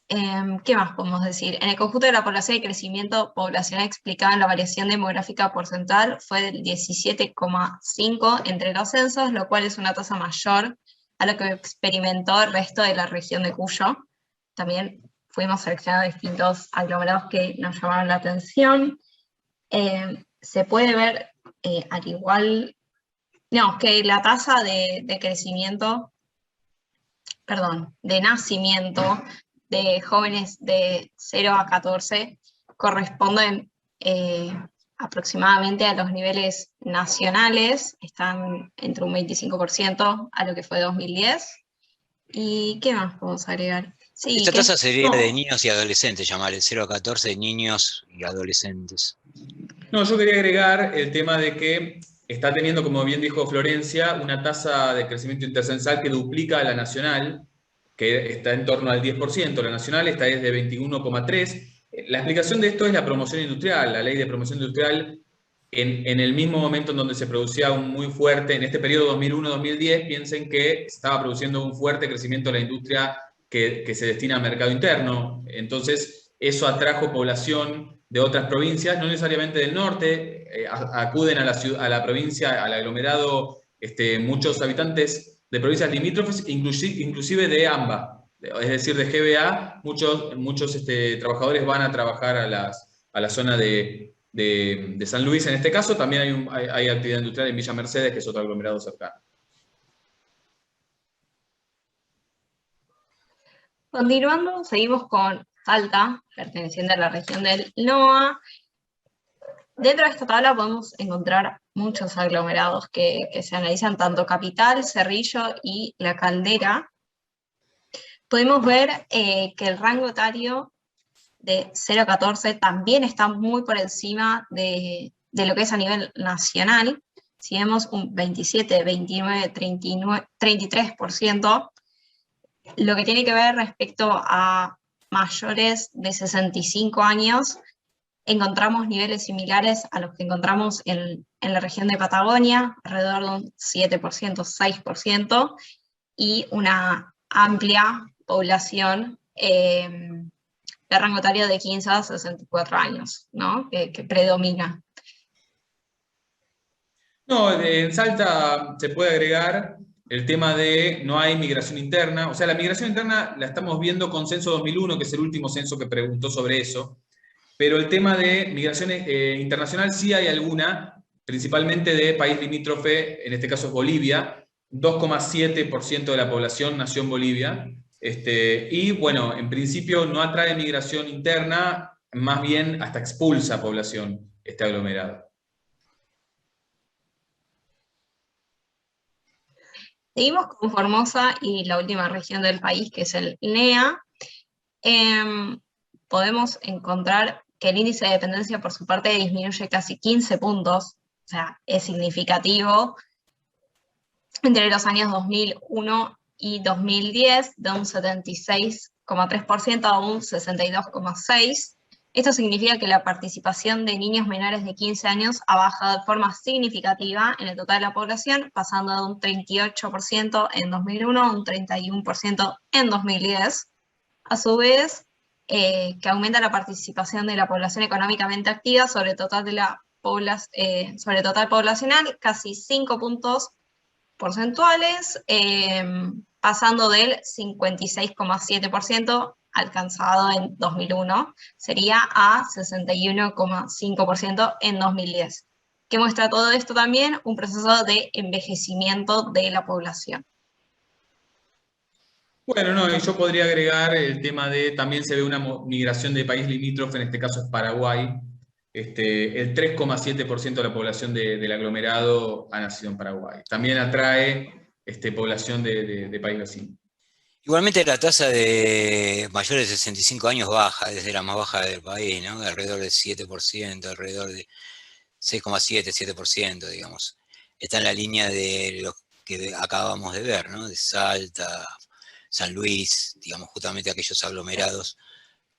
¿Qué más podemos decir? En el conjunto de la población, el crecimiento poblacional explicado en la variación demográfica porcentual fue del 17,5 entre los censos, lo cual es una tasa mayor a lo que experimentó el resto de la región de Cuyo. También fuimos seleccionando distintos aglomerados que nos llamaron la atención. Se puede ver al igual, no, que la tasa de crecimiento, de nacimiento de jóvenes de 0 a 14 corresponden aproximadamente a los niveles nacionales, están entre un 25% a lo que fue 2010. ¿Y qué más podemos agregar? Sí, esta tasa sería de niños y adolescentes, llamarle 0 a 14 niños y adolescentes. No, yo quería agregar el tema de que está teniendo, como bien dijo Florencia, una tasa de crecimiento intercensal que duplica a la nacional, que está en torno al 10%, la nacional esta es de 21,3%. La explicación de esto es la promoción industrial, la ley de promoción industrial, en el mismo momento en donde se producía un muy fuerte, en este periodo 2001-2010, piensen que estaba produciendo un fuerte crecimiento de la industria que se destina al mercado interno. Entonces, eso atrajo población de otras provincias, no necesariamente del norte, acuden a la provincia, al aglomerado, muchos habitantes de provincias limítrofes, inclusive de AMBA, es decir, de GBA, muchos trabajadores van a trabajar a la zona de San Luis. En este caso también hay actividad industrial en Villa Mercedes, que es otro aglomerado cercano. Continuando, seguimos con Salta, perteneciente a la región del NOA. Dentro de esta tabla podemos encontrar muchos aglomerados que se analizan, tanto Capital, Cerrillo y La Caldera. Podemos ver que el rango etario de 0 a 14 también está muy por encima de lo que es a nivel nacional. Si vemos un 27, 29, 39, 33%, lo que tiene que ver respecto a mayores de 65 años, encontramos niveles similares a los que encontramos en la región de Patagonia, alrededor de un 7%, 6%, y una amplia población de rango etario de 15 a 64 años, ¿no? que predomina. No, en Salta se puede agregar el tema de no hay migración interna. O sea, la migración interna la estamos viendo con Censo 2001, que es el último censo que preguntó sobre eso. Pero el tema de migración internacional sí hay alguna, principalmente de país limítrofe, en este caso es Bolivia. 2,7% de la población nació en Bolivia. Y bueno, en principio no atrae migración interna, más bien hasta expulsa población este aglomerado. Seguimos con Formosa y la última región del país, que es el NEA. Podemos encontrar que el índice de dependencia por su parte disminuye casi 15 puntos, o sea, es significativo, entre los años 2001 y 2010, de un 76,3% a un 62,6%. Esto significa que la participación de niños menores de 15 años ha bajado de forma significativa en el total de la población, pasando de un 38% en 2001 a un 31% en 2010. A su vez, que aumenta la participación de la población económicamente activa sobre el total, sobre el total poblacional, casi 5 puntos porcentuales, pasando del 56,7% alcanzado en 2001, sería a 61,5% en 2010. ¿Qué muestra todo esto también? Un proceso de envejecimiento de la población. Bueno, no, y yo podría agregar el tema de, también se ve una migración de país limítrofe, en este caso es Paraguay. El 3,7% de la población del aglomerado ha nacido en Paraguay. También atrae población de país vecino. Igualmente la tasa de mayores de 65 años baja, desde la más baja del país, ¿no? De alrededor del 7%, alrededor de 6,7, 7%, digamos. Está en la línea de lo que acabamos de ver, ¿no? De Salta, San Luis, digamos, justamente aquellos aglomerados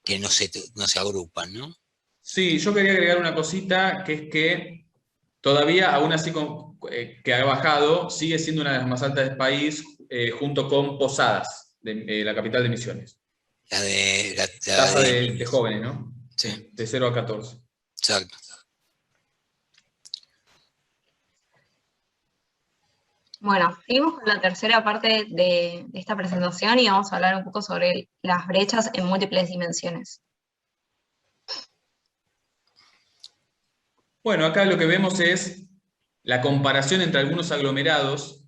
que no se agrupan, ¿no? Sí, yo quería agregar una cosita, que es que todavía, aún así que ha bajado, sigue siendo una de las más altas del país, junto con Posadas, la capital de Misiones. La Tasa de jóvenes, ¿no? Sí. De 0 a 14. Exacto. Bueno, seguimos con la tercera parte de esta presentación y vamos a hablar un poco sobre las brechas en múltiples dimensiones. Bueno, acá lo que vemos es la comparación entre algunos aglomerados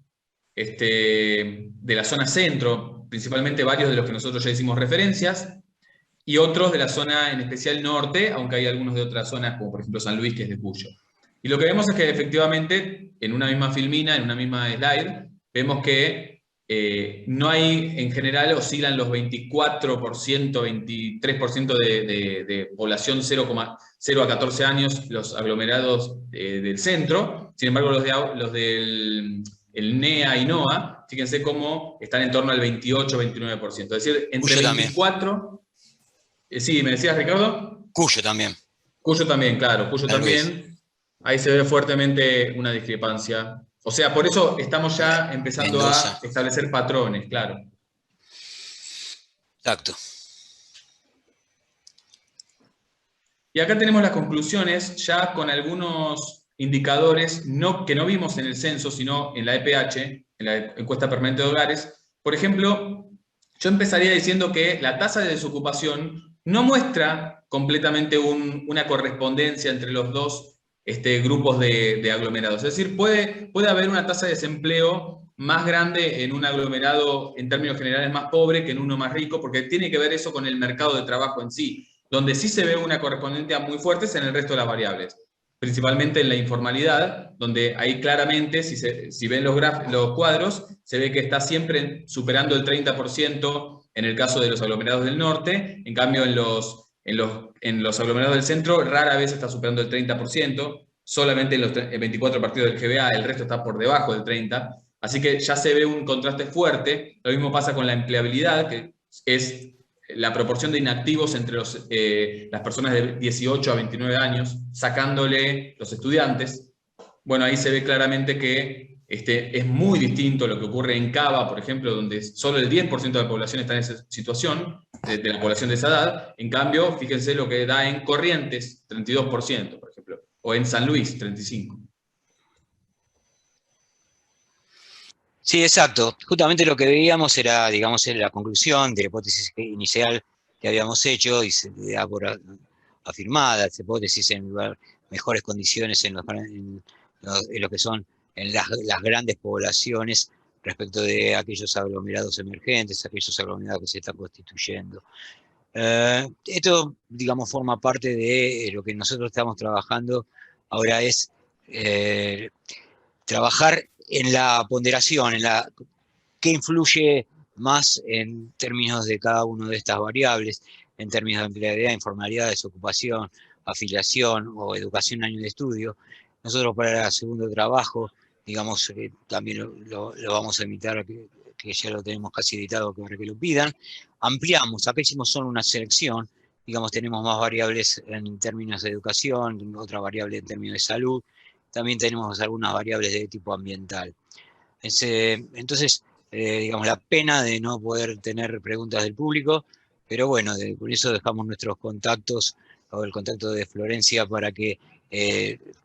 de la zona centro, principalmente varios de los que nosotros ya hicimos referencias, y otros de la zona en especial norte, aunque hay algunos de otras zonas, como por ejemplo San Luis, que es de Cuyo. Y lo que vemos es que efectivamente, en una misma filmina, en una misma slide, vemos que no hay, en general, oscilan los 24%, 23% de población 0 a 14 años, los aglomerados del centro. Sin embargo, los del NEA y NOA, fíjense cómo están en torno al 28, 29%. Es decir, entre Cuyo 24... También. Sí, ¿me decías, Ricardo? Cuyo también. Cuyo también, claro, Cuyo San Luis. también. Ahí se ve fuertemente una discrepancia. O sea, por eso estamos ya empezando Mendoza. a establecer patrones, claro. Exacto. Y acá tenemos las conclusiones ya con algunos indicadores que no vimos en el censo, sino en la EPH, en la encuesta permanente de hogares. Por ejemplo, yo empezaría diciendo que la tasa de desocupación no muestra completamente una correspondencia entre los dos grupos de aglomerados. Es decir, puede haber una tasa de desempleo más grande en un aglomerado en términos generales más pobre que en uno más rico, porque tiene que ver eso con el mercado de trabajo en sí. Donde sí se ve una correspondencia muy fuerte es en el resto de las variables, principalmente en la informalidad, donde ahí claramente, si ven los cuadros, se ve que está siempre superando el 30% en el caso de los aglomerados del norte. En cambio, en los aglomerados del centro rara vez está superando el 30%, solamente en los 24 partidos del GBA, el resto está por debajo del 30%, así que ya se ve un contraste fuerte. Lo mismo pasa con la empleabilidad, que es la proporción de inactivos entre las personas de 18 a 29 años, sacándole los estudiantes. Bueno, ahí se ve claramente que es muy distinto lo que ocurre en Cava, por ejemplo, donde solo el 10% de la población está en esa situación, de la población de esa edad. En cambio, fíjense lo que da en Corrientes, 32%, por ejemplo, o en San Luis, 35%. Sí, exacto. Justamente lo que veíamos era, digamos, la conclusión de la hipótesis inicial que habíamos hecho y se da por afirmada, esa hipótesis en mejores condiciones en lo que son en las grandes poblaciones respecto de aquellos aglomerados emergentes, aquellos aglomerados que se están constituyendo. Esto, digamos, forma parte de lo que nosotros estamos trabajando ahora, es trabajar en la ponderación, qué influye más en términos de cada una de estas variables, en términos de empleabilidad, informalidad, desocupación, afiliación o educación año de estudio. Nosotros para el segundo trabajo, digamos, también lo vamos a invitar, que ya lo tenemos casi editado para que lo pidan. Ampliamos, acá hicimos solo una selección, digamos, tenemos más variables en términos de educación, otra variable en términos de salud, también tenemos algunas variables de tipo ambiental. Entonces, digamos, la pena de no poder tener preguntas del público, pero bueno, por eso dejamos nuestros contactos, o el contacto de Florencia, para que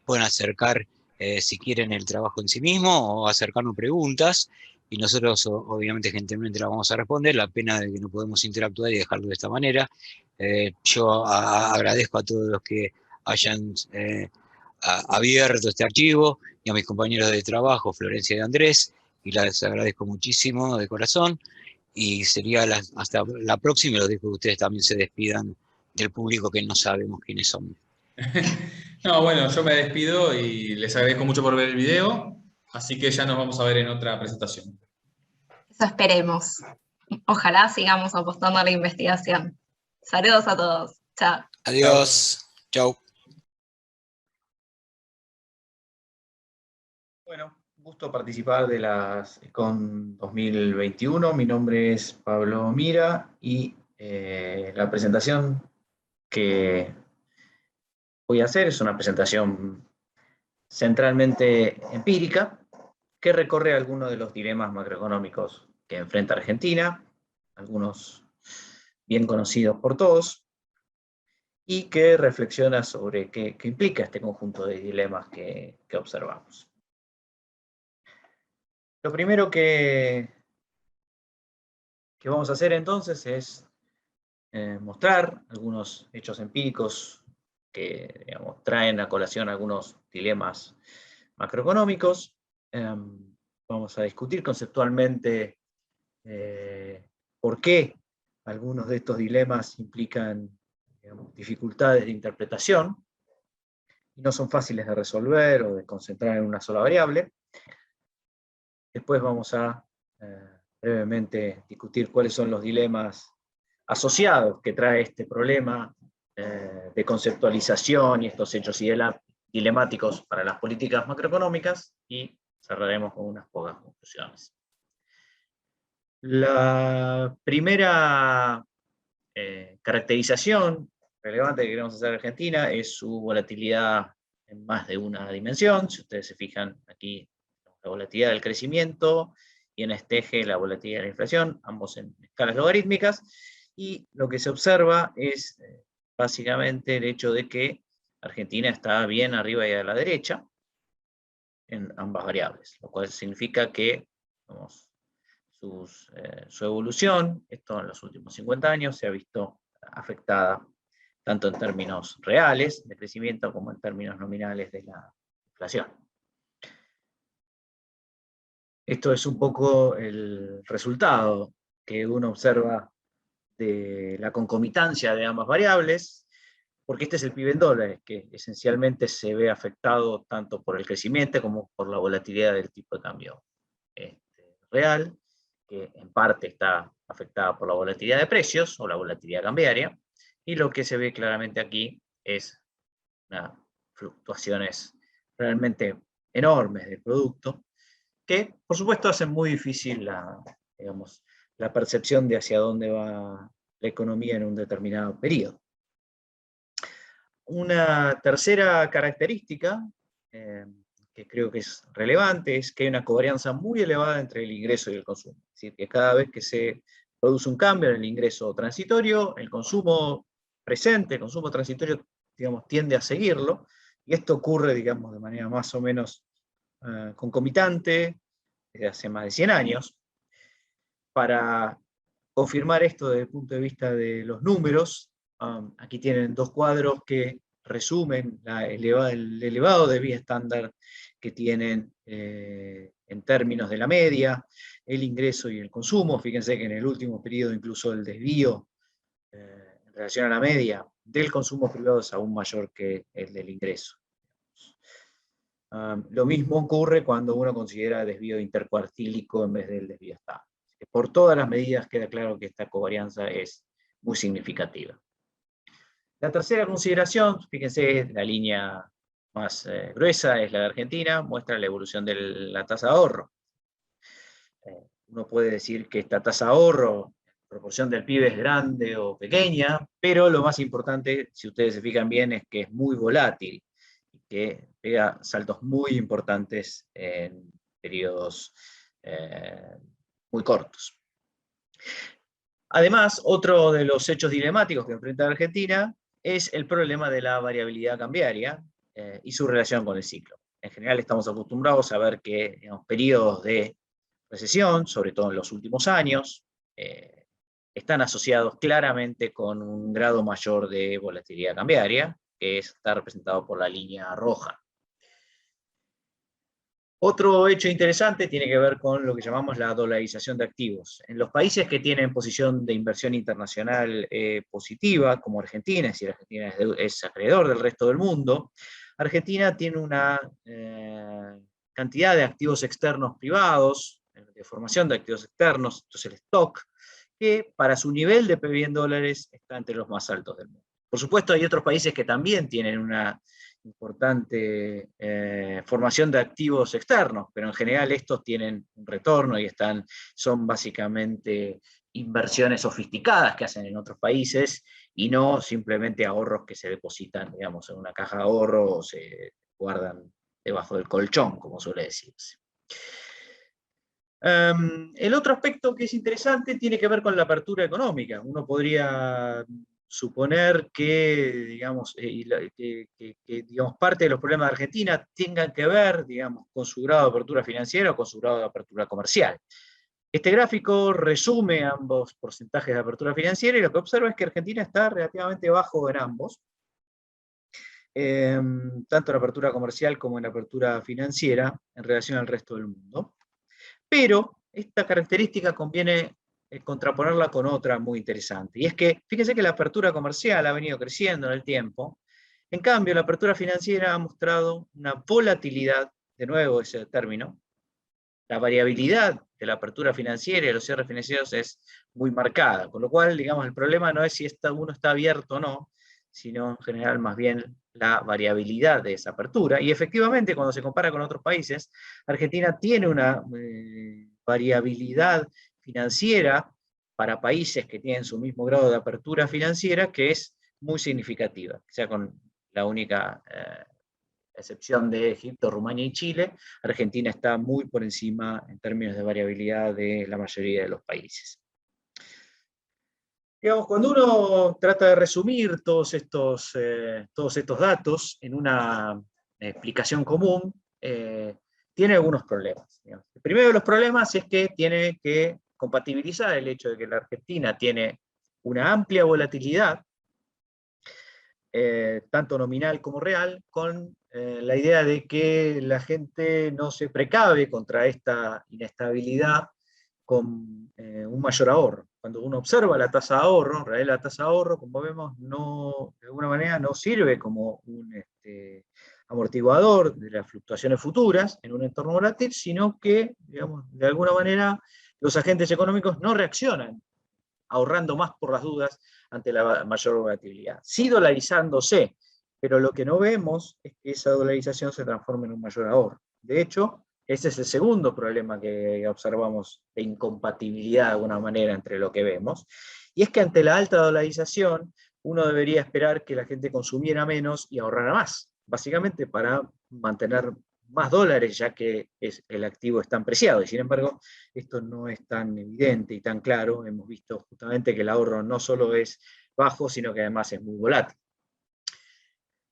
puedan acercar, si quieren, el trabajo en sí mismo, o acercarnos preguntas, y nosotros obviamente gentilmente las vamos a responder. La pena de que no podemos interactuar y dejarlo de esta manera. Yo agradezco a todos los que hayan abierto este archivo, y a mis compañeros de trabajo, Florencia y Andrés, y les agradezco muchísimo de corazón, y sería hasta la próxima, y los dejo que ustedes también se despidan del público, que no sabemos quiénes son. No, bueno, yo me despido y les agradezco mucho por ver el video, así que ya nos vamos a ver en otra presentación. Eso esperemos. Ojalá sigamos apostando a la investigación. Saludos a todos. Chao. Adiós. Chau. Bueno, gusto participar de las ECON 2021. Mi nombre es Pablo Mira y la presentación que voy a hacer es una presentación centralmente empírica que recorre algunos de los dilemas macroeconómicos que enfrenta Argentina, algunos bien conocidos por todos, y que reflexiona sobre qué implica este conjunto de dilemas que observamos. Lo primero que vamos a hacer entonces es mostrar algunos hechos empíricos que, digamos, traen a colación algunos dilemas macroeconómicos. Vamos a discutir conceptualmente por qué algunos de estos dilemas implican, digamos, dificultades de interpretación y no son fáciles de resolver o de concentrar en una sola variable. Después vamos a brevemente discutir cuáles son los dilemas asociados que trae este problema de conceptualización y estos hechos dilemáticos para las políticas macroeconómicas, y cerraremos con unas pocas conclusiones. La primera caracterización relevante que queremos hacer de Argentina es su volatilidad en más de una dimensión. Si ustedes se fijan aquí, la volatilidad del crecimiento, y en este eje la volatilidad de la inflación, ambos en escalas logarítmicas, y lo que se observa es básicamente el hecho de que Argentina está bien arriba y a la derecha en ambas variables, lo cual significa que, digamos, su evolución, esto en los últimos 50 años, se ha visto afectada tanto en términos reales de crecimiento como en términos nominales de la inflación. Esto es un poco el resultado que uno observa de la concomitancia de ambas variables, porque este es el PIB en dólares, que esencialmente se ve afectado tanto por el crecimiento como por la volatilidad del tipo de cambio real, que en parte está afectada por la volatilidad de precios o la volatilidad cambiaria, y lo que se ve claramente aquí es unas fluctuaciones realmente enormes del producto, que por supuesto hacen muy difícil la percepción de hacia dónde va la economía en un determinado periodo. Una tercera característica que creo que es relevante es que hay una covarianza muy elevada entre el ingreso y el consumo. Es decir, que cada vez que se produce un cambio en el ingreso transitorio, el consumo presente, el consumo transitorio, digamos, tiende a seguirlo, y esto ocurre, digamos, de manera más o menos concomitante desde hace más de 100 años. Para confirmar esto desde el punto de vista de los números, aquí tienen dos cuadros que resumen el elevado desvío estándar que tienen en términos de la media, el ingreso y el consumo. Fíjense que en el último periodo incluso el desvío en relación a la media del consumo privado es aún mayor que el del ingreso. Lo mismo ocurre cuando uno considera desvío intercuartílico en vez del desvío estándar. Por todas las medidas queda claro que esta covarianza es muy significativa. La tercera consideración, fíjense, la línea más gruesa es la de Argentina, muestra la evolución de la tasa de ahorro. Uno puede decir que esta tasa de ahorro, en proporción del PIB es grande o pequeña, pero lo más importante, si ustedes se fijan bien, es que es muy volátil, y que pega saltos muy importantes en periodos muy cortos. Además, otro de los hechos dilemáticos que enfrenta Argentina es el problema de la variabilidad cambiaria y su relación con el ciclo. En general estamos acostumbrados a ver que, digamos, periodos de recesión, sobre todo en los últimos años, están asociados claramente con un grado mayor de volatilidad cambiaria, que está representado por la línea roja. Otro hecho interesante tiene que ver con lo que llamamos la dolarización de activos. En los países que tienen posición de inversión internacional positiva, como Argentina, es decir, Argentina es acreedor del resto del mundo, Argentina tiene una cantidad de activos externos privados, de formación de activos externos, entonces el stock, que para su nivel de PBI en dólares está entre los más altos del mundo. Por supuesto, hay otros países que también tienen una importante formación de activos externos, pero en general estos tienen un retorno y son básicamente inversiones sofisticadas que hacen en otros países y no simplemente ahorros que se depositan, digamos, en una caja de ahorro o se guardan debajo del colchón, como suele decirse. El otro aspecto que es interesante tiene que ver con la apertura económica. Uno podría suponer que, digamos, digamos, parte de los problemas de Argentina tengan que ver, digamos, con su grado de apertura financiera o con su grado de apertura comercial. Este gráfico resume ambos porcentajes de apertura financiera y lo que observa es que Argentina está relativamente bajo en ambos, tanto en apertura comercial como en apertura financiera en relación al resto del mundo. Pero esta característica conviene contraponerla con otra muy interesante, y es que, fíjense que la apertura comercial ha venido creciendo en el tiempo, en cambio la apertura financiera ha mostrado una volatilidad, de nuevo ese término, la variabilidad de la apertura financiera y de los cierres financieros es muy marcada, con lo cual, digamos, el problema no es si uno está abierto o no, sino en general más bien la variabilidad de esa apertura. Y efectivamente, cuando se compara con otros países, Argentina tiene una variabilidad financiera para países que tienen su mismo grado de apertura financiera que es muy significativa, o sea, con la única excepción de Egipto, Rumania y Chile, Argentina está muy por encima en términos de variabilidad de la mayoría de los países. Digamos, cuando uno trata de resumir todos estos datos en una explicación común, tiene algunos problemas. Digamos. El primero de los problemas es que tiene que compatibilizar el hecho de que la Argentina tiene una amplia volatilidad, tanto nominal como real, con la idea de que la gente no se precave contra esta inestabilidad con un mayor ahorro. Cuando uno observa la tasa de ahorro, en realidad la tasa de ahorro, como vemos, de alguna manera no sirve como un amortiguador de las fluctuaciones futuras en un entorno volátil, sino que, digamos, de alguna manera los agentes económicos no reaccionan ahorrando más por las dudas ante la mayor volatilidad. Sí dolarizándose, pero lo que no vemos es que esa dolarización se transforme en un mayor ahorro. De hecho, ese es el segundo problema que observamos de incompatibilidad de alguna manera entre lo que vemos, y es que ante la alta dolarización uno debería esperar que la gente consumiera menos y ahorrara más, básicamente para mantener más dólares, ya que el activo es tan preciado, y sin embargo esto no es tan evidente y tan claro. Hemos visto justamente que el ahorro no solo es bajo, sino que además es muy volátil.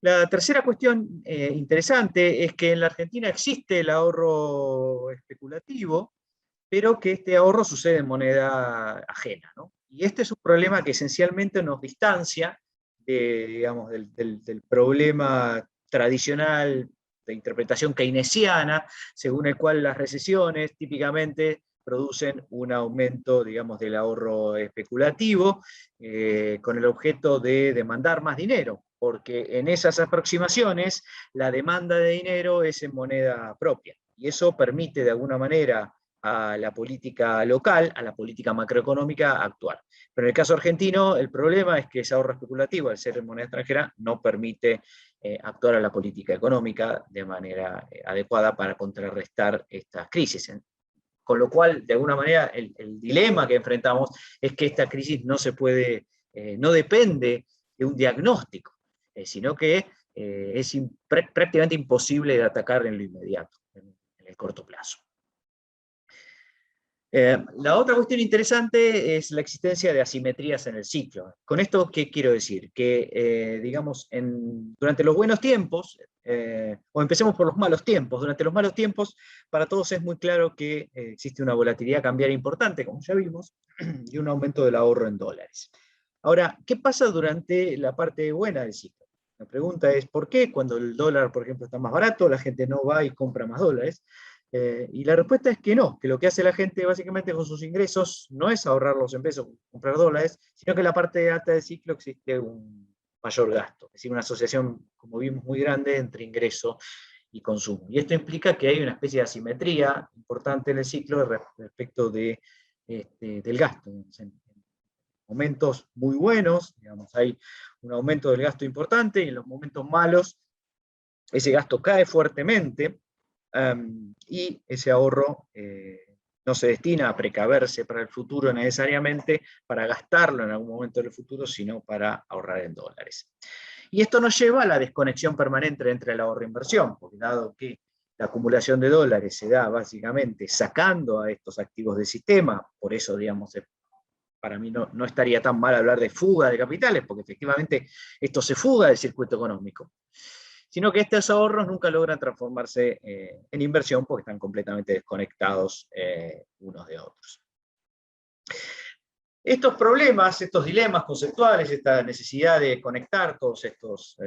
La tercera cuestión interesante es que en la Argentina existe el ahorro especulativo, pero que este ahorro sucede en moneda ajena, ¿no? Y este es un problema que esencialmente nos distancia digamos, del problema tradicional de interpretación keynesiana, según el cual las recesiones típicamente producen un aumento, digamos, del ahorro especulativo, con el objeto de demandar más dinero, porque en esas aproximaciones la demanda de dinero es en moneda propia, y eso permite de alguna manera a la política local, a la política macroeconómica actuar. Pero en el caso argentino, el problema es que ese ahorro especulativo, al ser en moneda extranjera, no permite actuar a la política económica de manera adecuada para contrarrestar estas crisis. Con lo cual, de alguna manera, el dilema que enfrentamos es que esta crisis no se puede, no depende de un diagnóstico, sino que es prácticamente imposible de atacar en lo inmediato, en el corto plazo. La otra cuestión interesante es la existencia de asimetrías en el ciclo. Con esto, ¿qué quiero decir? Que, digamos, durante los buenos tiempos, o empecemos por los malos tiempos, durante los malos tiempos, para todos es muy claro que existe una volatilidad cambiaria importante, como ya vimos, y un aumento del ahorro en dólares. Ahora, ¿qué pasa durante la parte buena del ciclo? La pregunta es, ¿por qué cuando el dólar, por ejemplo, está más barato, la gente no va y compra más dólares? Y la respuesta es que no, que lo que hace la gente básicamente con sus ingresos no es ahorrarlos en pesos, comprar dólares, sino que en la parte alta del ciclo existe un mayor gasto, es decir, una asociación, como vimos, muy grande entre ingreso y consumo. Y esto implica que hay una especie de asimetría importante en el ciclo respecto del gasto. En momentos muy buenos, digamos, hay un aumento del gasto importante, y en los momentos malos ese gasto cae fuertemente, y ese ahorro no se destina a precaverse para el futuro necesariamente, para gastarlo en algún momento del futuro, sino para ahorrar en dólares. Y esto nos lleva a la desconexión permanente entre el ahorro e inversión, porque dado que la acumulación de dólares se da básicamente sacando a estos activos del sistema, por eso, digamos, para mí no estaría tan mal hablar de fuga de capitales, porque efectivamente esto se fuga del circuito económico, sino que estos ahorros nunca logran transformarse en inversión porque están completamente desconectados unos de otros. Estos problemas, estos dilemas conceptuales, esta necesidad de conectar todos estos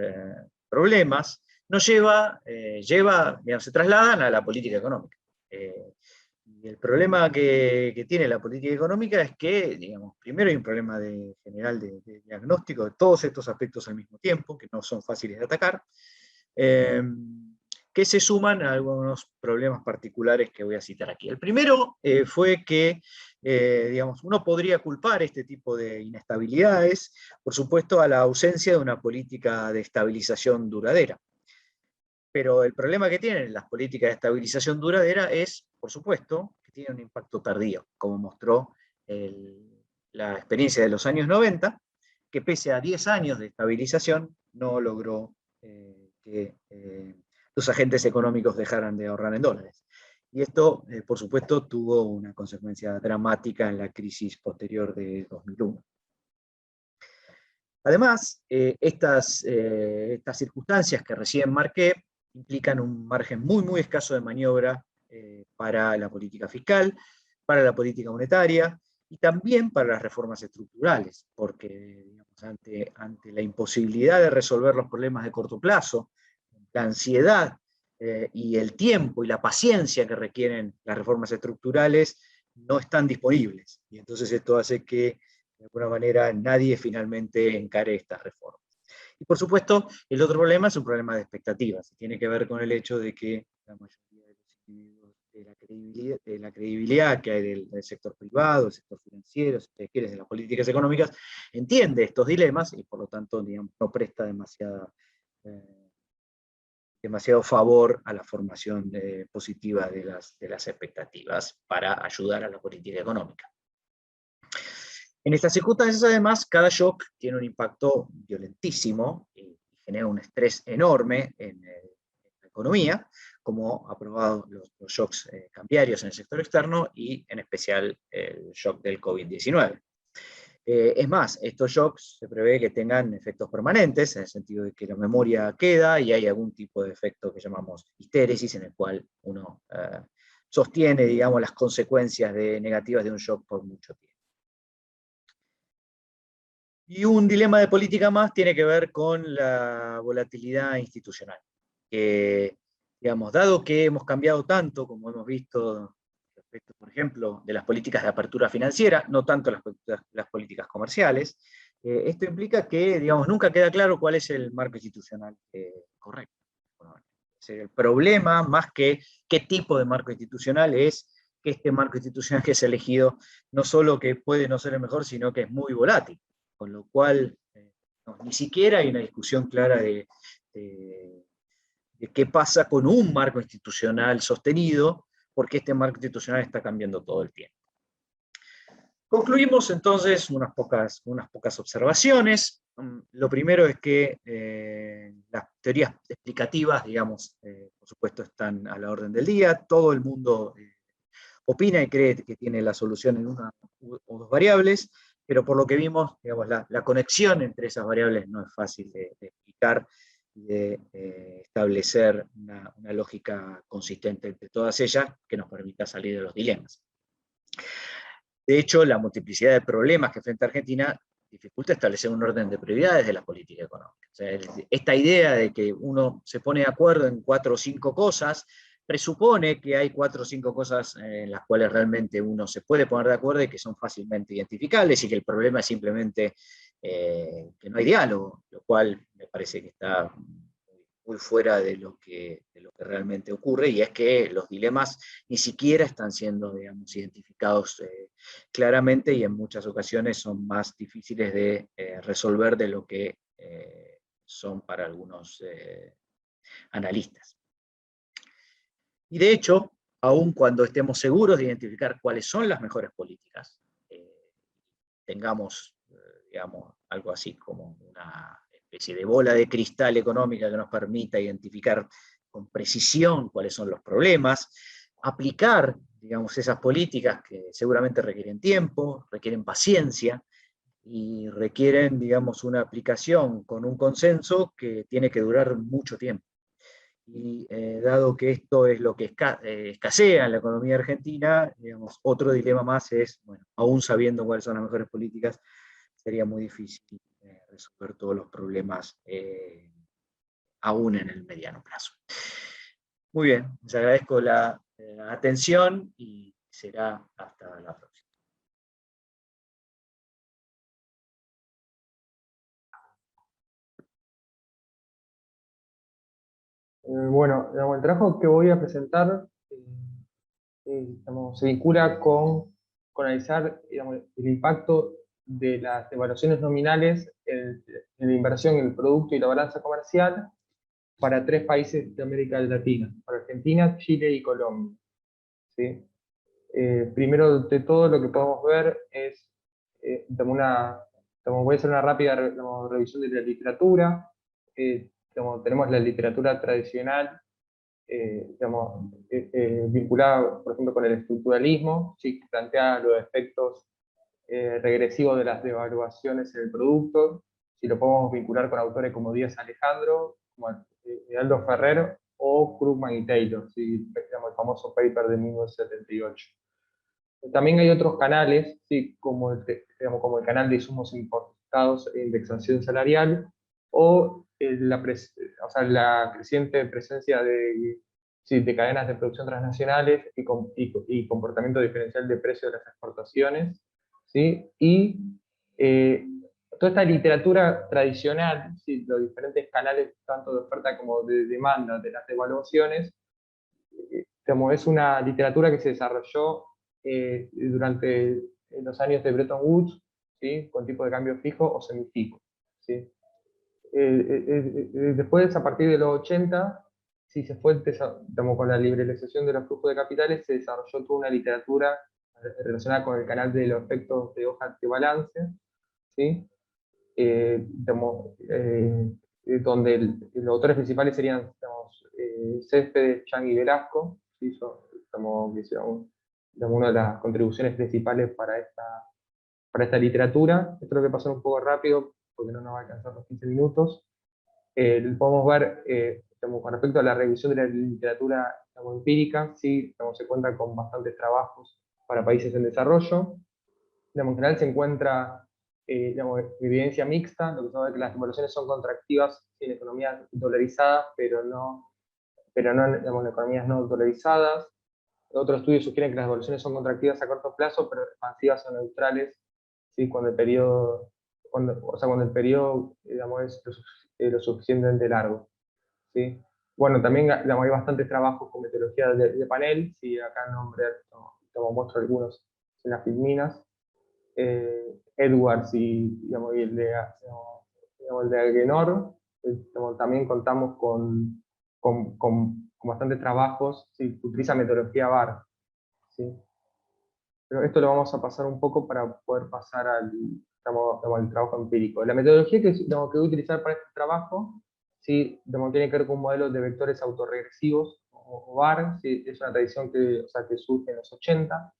problemas, digamos, se trasladan a la política económica. Y el problema que tiene la política económica es que, digamos, primero hay un problema general de diagnóstico de todos estos aspectos al mismo tiempo, que no son fáciles de atacar, que se suman a algunos problemas particulares que voy a citar aquí. El primero fue que, digamos, uno podría culpar este tipo de inestabilidades, por supuesto, a la ausencia de una política de estabilización duradera. Pero el problema que tienen las políticas de estabilización duradera es, por supuesto, que tienen un impacto tardío, como mostró la experiencia de los años 90, que pese a 10 años de estabilización, no logró que los agentes económicos dejaran de ahorrar en dólares. Y esto, por supuesto, tuvo una consecuencia dramática en la crisis posterior de 2001. Además, estas circunstancias que recién marqué implican un margen muy, muy escaso de maniobra para la política fiscal, para la política monetaria y también para las reformas estructurales, porque, digamos, ante la imposibilidad de resolver los problemas de corto plazo, la ansiedad y el tiempo y la paciencia que requieren las reformas estructurales no están disponibles. Y entonces esto hace que, de alguna manera, nadie finalmente encare estas reformas. Y por supuesto, el otro problema es un problema de expectativas. Tiene que ver con el hecho de que la mayoría de los individuos, de la credibilidad que hay del sector privado, del sector financiero, si ustedes quieren, de las políticas económicas, entiende estos dilemas y por lo tanto, digamos, no presta demasiado favor a la formación positiva de las expectativas para ayudar a la política económica. En estas circunstancias, además, cada shock tiene un impacto violentísimo y genera un estrés enorme en la economía, como ha probado los shocks cambiarios en el sector externo y en especial el shock del COVID-19. Es más, estos shocks se prevé que tengan efectos permanentes, en el sentido de que la memoria queda y hay algún tipo de efecto que llamamos histéresis, en el cual uno sostiene, digamos, las consecuencias negativas de un shock por mucho tiempo. Y un dilema de política más tiene que ver con la volatilidad institucional. Digamos, dado que hemos cambiado tanto, como hemos visto respecto, por ejemplo, de las políticas de apertura financiera, no tanto las políticas comerciales, esto implica que, digamos, nunca queda claro cuál es el marco institucional correcto. El problema, más que qué tipo de marco institucional, es que este marco institucional que es elegido no solo que puede no ser el mejor, sino que es muy volátil. Con lo cual, ni siquiera hay una discusión clara de qué pasa con un marco institucional sostenido, porque este marco institucional está cambiando todo el tiempo. Concluimos entonces unas pocas observaciones. Lo primero es que las teorías explicativas, digamos, por supuesto están a la orden del día. Todo el mundo opina y cree que tiene la solución en una o dos variables, pero por lo que vimos, digamos, la conexión entre esas variables no es fácil de explicar y de establecer una lógica consistente entre todas ellas que nos permita salir de los dilemas. De hecho, la multiplicidad de problemas que enfrenta Argentina dificulta establecer un orden de prioridades de la política económica. O sea, esta idea de que uno se pone de acuerdo en 4 o 5 cosas, presupone que hay 4 o 5 cosas en las cuales realmente uno se puede poner de acuerdo y que son fácilmente identificables, y que el problema es simplemente que no hay diálogo, lo cual me parece que está muy fuera de lo que realmente ocurre, y es que los dilemas ni siquiera están siendo, digamos, identificados claramente, y en muchas ocasiones son más difíciles de resolver de lo que son para algunos analistas. Y de hecho, aun cuando estemos seguros de identificar cuáles son las mejores políticas, tengamos, digamos, algo así como una especie de bola de cristal económica que nos permita identificar con precisión cuáles son los problemas, aplicar, digamos, esas políticas que seguramente requieren tiempo, requieren paciencia, y requieren, digamos, una aplicación con un consenso que tiene que durar mucho tiempo. Y dado que esto es lo que escasea en la economía argentina, digamos, otro dilema más es, bueno, aún sabiendo cuáles son las mejores políticas, sería muy difícil resolver todos los problemas aún en el mediano plazo. Muy bien, les agradezco la atención y será hasta la próxima. Bueno, digamos, el trabajo que voy a presentar digamos, se vincula con analizar, digamos, el impacto de las devaluaciones nominales en la inversión en el producto y la balanza comercial para 3 países de América Latina, para Argentina, Chile y Colombia. ¿Sí? Primero de todo, lo que podemos ver es, voy a hacer una rápida revisión de la literatura. Tenemos la literatura tradicional, vinculada, por ejemplo, con el estructuralismo, ¿sí? Que plantea los efectos regresivos de las devaluaciones en el producto. Si lo podemos vincular con autores como Díaz Alejandro, como Aldo Ferrer o Krugman y Taylor, ¿sí? El famoso paper de 1978. También hay otros canales, ¿sí? como el canal de insumos importados e indexación salarial, o la creciente presencia de cadenas de producción transnacionales y comportamiento diferencial de precios de las exportaciones, ¿sí? Y toda esta literatura tradicional, ¿sí? Los diferentes canales, tanto de oferta como de demanda de las devaluaciones, es una literatura que se desarrolló durante los años de Bretton Woods, ¿sí? Con tipo de cambio fijo o semifijo, ¿sí? Después, a partir de los 80, sí, con la liberalización de los flujos de capitales, se desarrolló toda una literatura relacionada con el canal de los efectos de hoja de balance, ¿sí? Donde los autores principales serían Céspedes, Chang y Velasco, ¿sí? Que hicieron una de las contribuciones principales para esta literatura. Esto lo voy a pasar un poco rápido, porque no nos va a alcanzar los 15 minutos. Podemos ver, con respecto a la revisión de la literatura empírica, sí, se cuenta con bastantes trabajos para países en desarrollo. En general se encuentra evidencia mixta, lo que se ve que las devaluaciones son contractivas en economías dolarizadas, pero no en economías no dolarizadas. Otros estudios sugieren que las devaluaciones son contractivas a corto plazo, pero expansivas o neutrales, ¿sí? cuando el periodo es lo suficientemente largo, ¿sí? Bueno, también hay bastantes trabajos con metodología de panel, ¿sí? Acá muestro algunos en las filminas. Edwards y el de Agenor. También contamos con con bastantes trabajos, ¿sí? Utiliza metodología VAR, ¿sí? Pero esto lo vamos a pasar un poco para poder pasar al trabajo empírico. La metodología que voy a utilizar para este trabajo, ¿sí? Tiene que ver con un modelo de vectores autorregresivos, o VAR, ¿sí? Es una tradición que surge en los 80,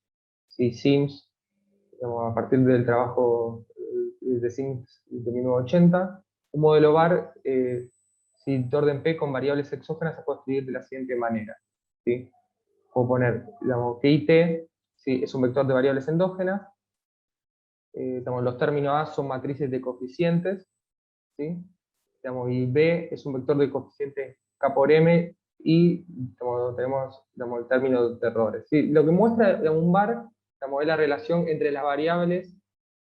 ¿sí? Sims, a partir del trabajo de Sims de 1980, un modelo VAR, de orden P con variables exógenas se puede escribir de la siguiente manera, ¿sí? Puedo poner, que IT, ¿sí? Es un vector de variables endógenas, los términos A son matrices de coeficientes, ¿sí? Y B es un vector de coeficientes K por M, y tenemos el término de errores, ¿sí? Lo que muestra un VAR es la relación entre las variables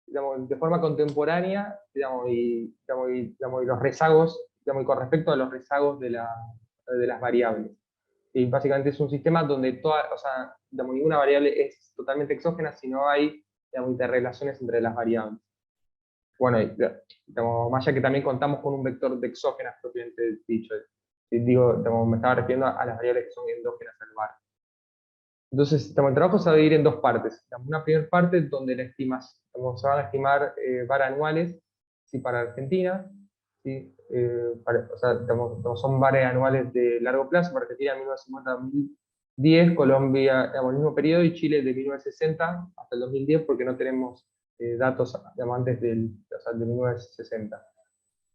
de forma contemporánea, y los rezagos, y con respecto a los rezagos de las variables. Y básicamente es un sistema donde ninguna variable es totalmente exógena, sino hay interrelaciones entre las variables. Bueno, más allá que también contamos con un vector de exógenas propiamente dicho. Me estaba refiriendo a las variables que son endógenas al VAR. Entonces, el trabajo se va a dividir en dos partes. Una primera parte donde se van a estimar VAR anuales, ¿sí? Para Argentina, ¿sí? Son VAR anuales de largo plazo, para Argentina 1950 a 2010, Colombia el mismo periodo, y Chile de 1960 hasta el 2010, porque no tenemos datos antes de 1960.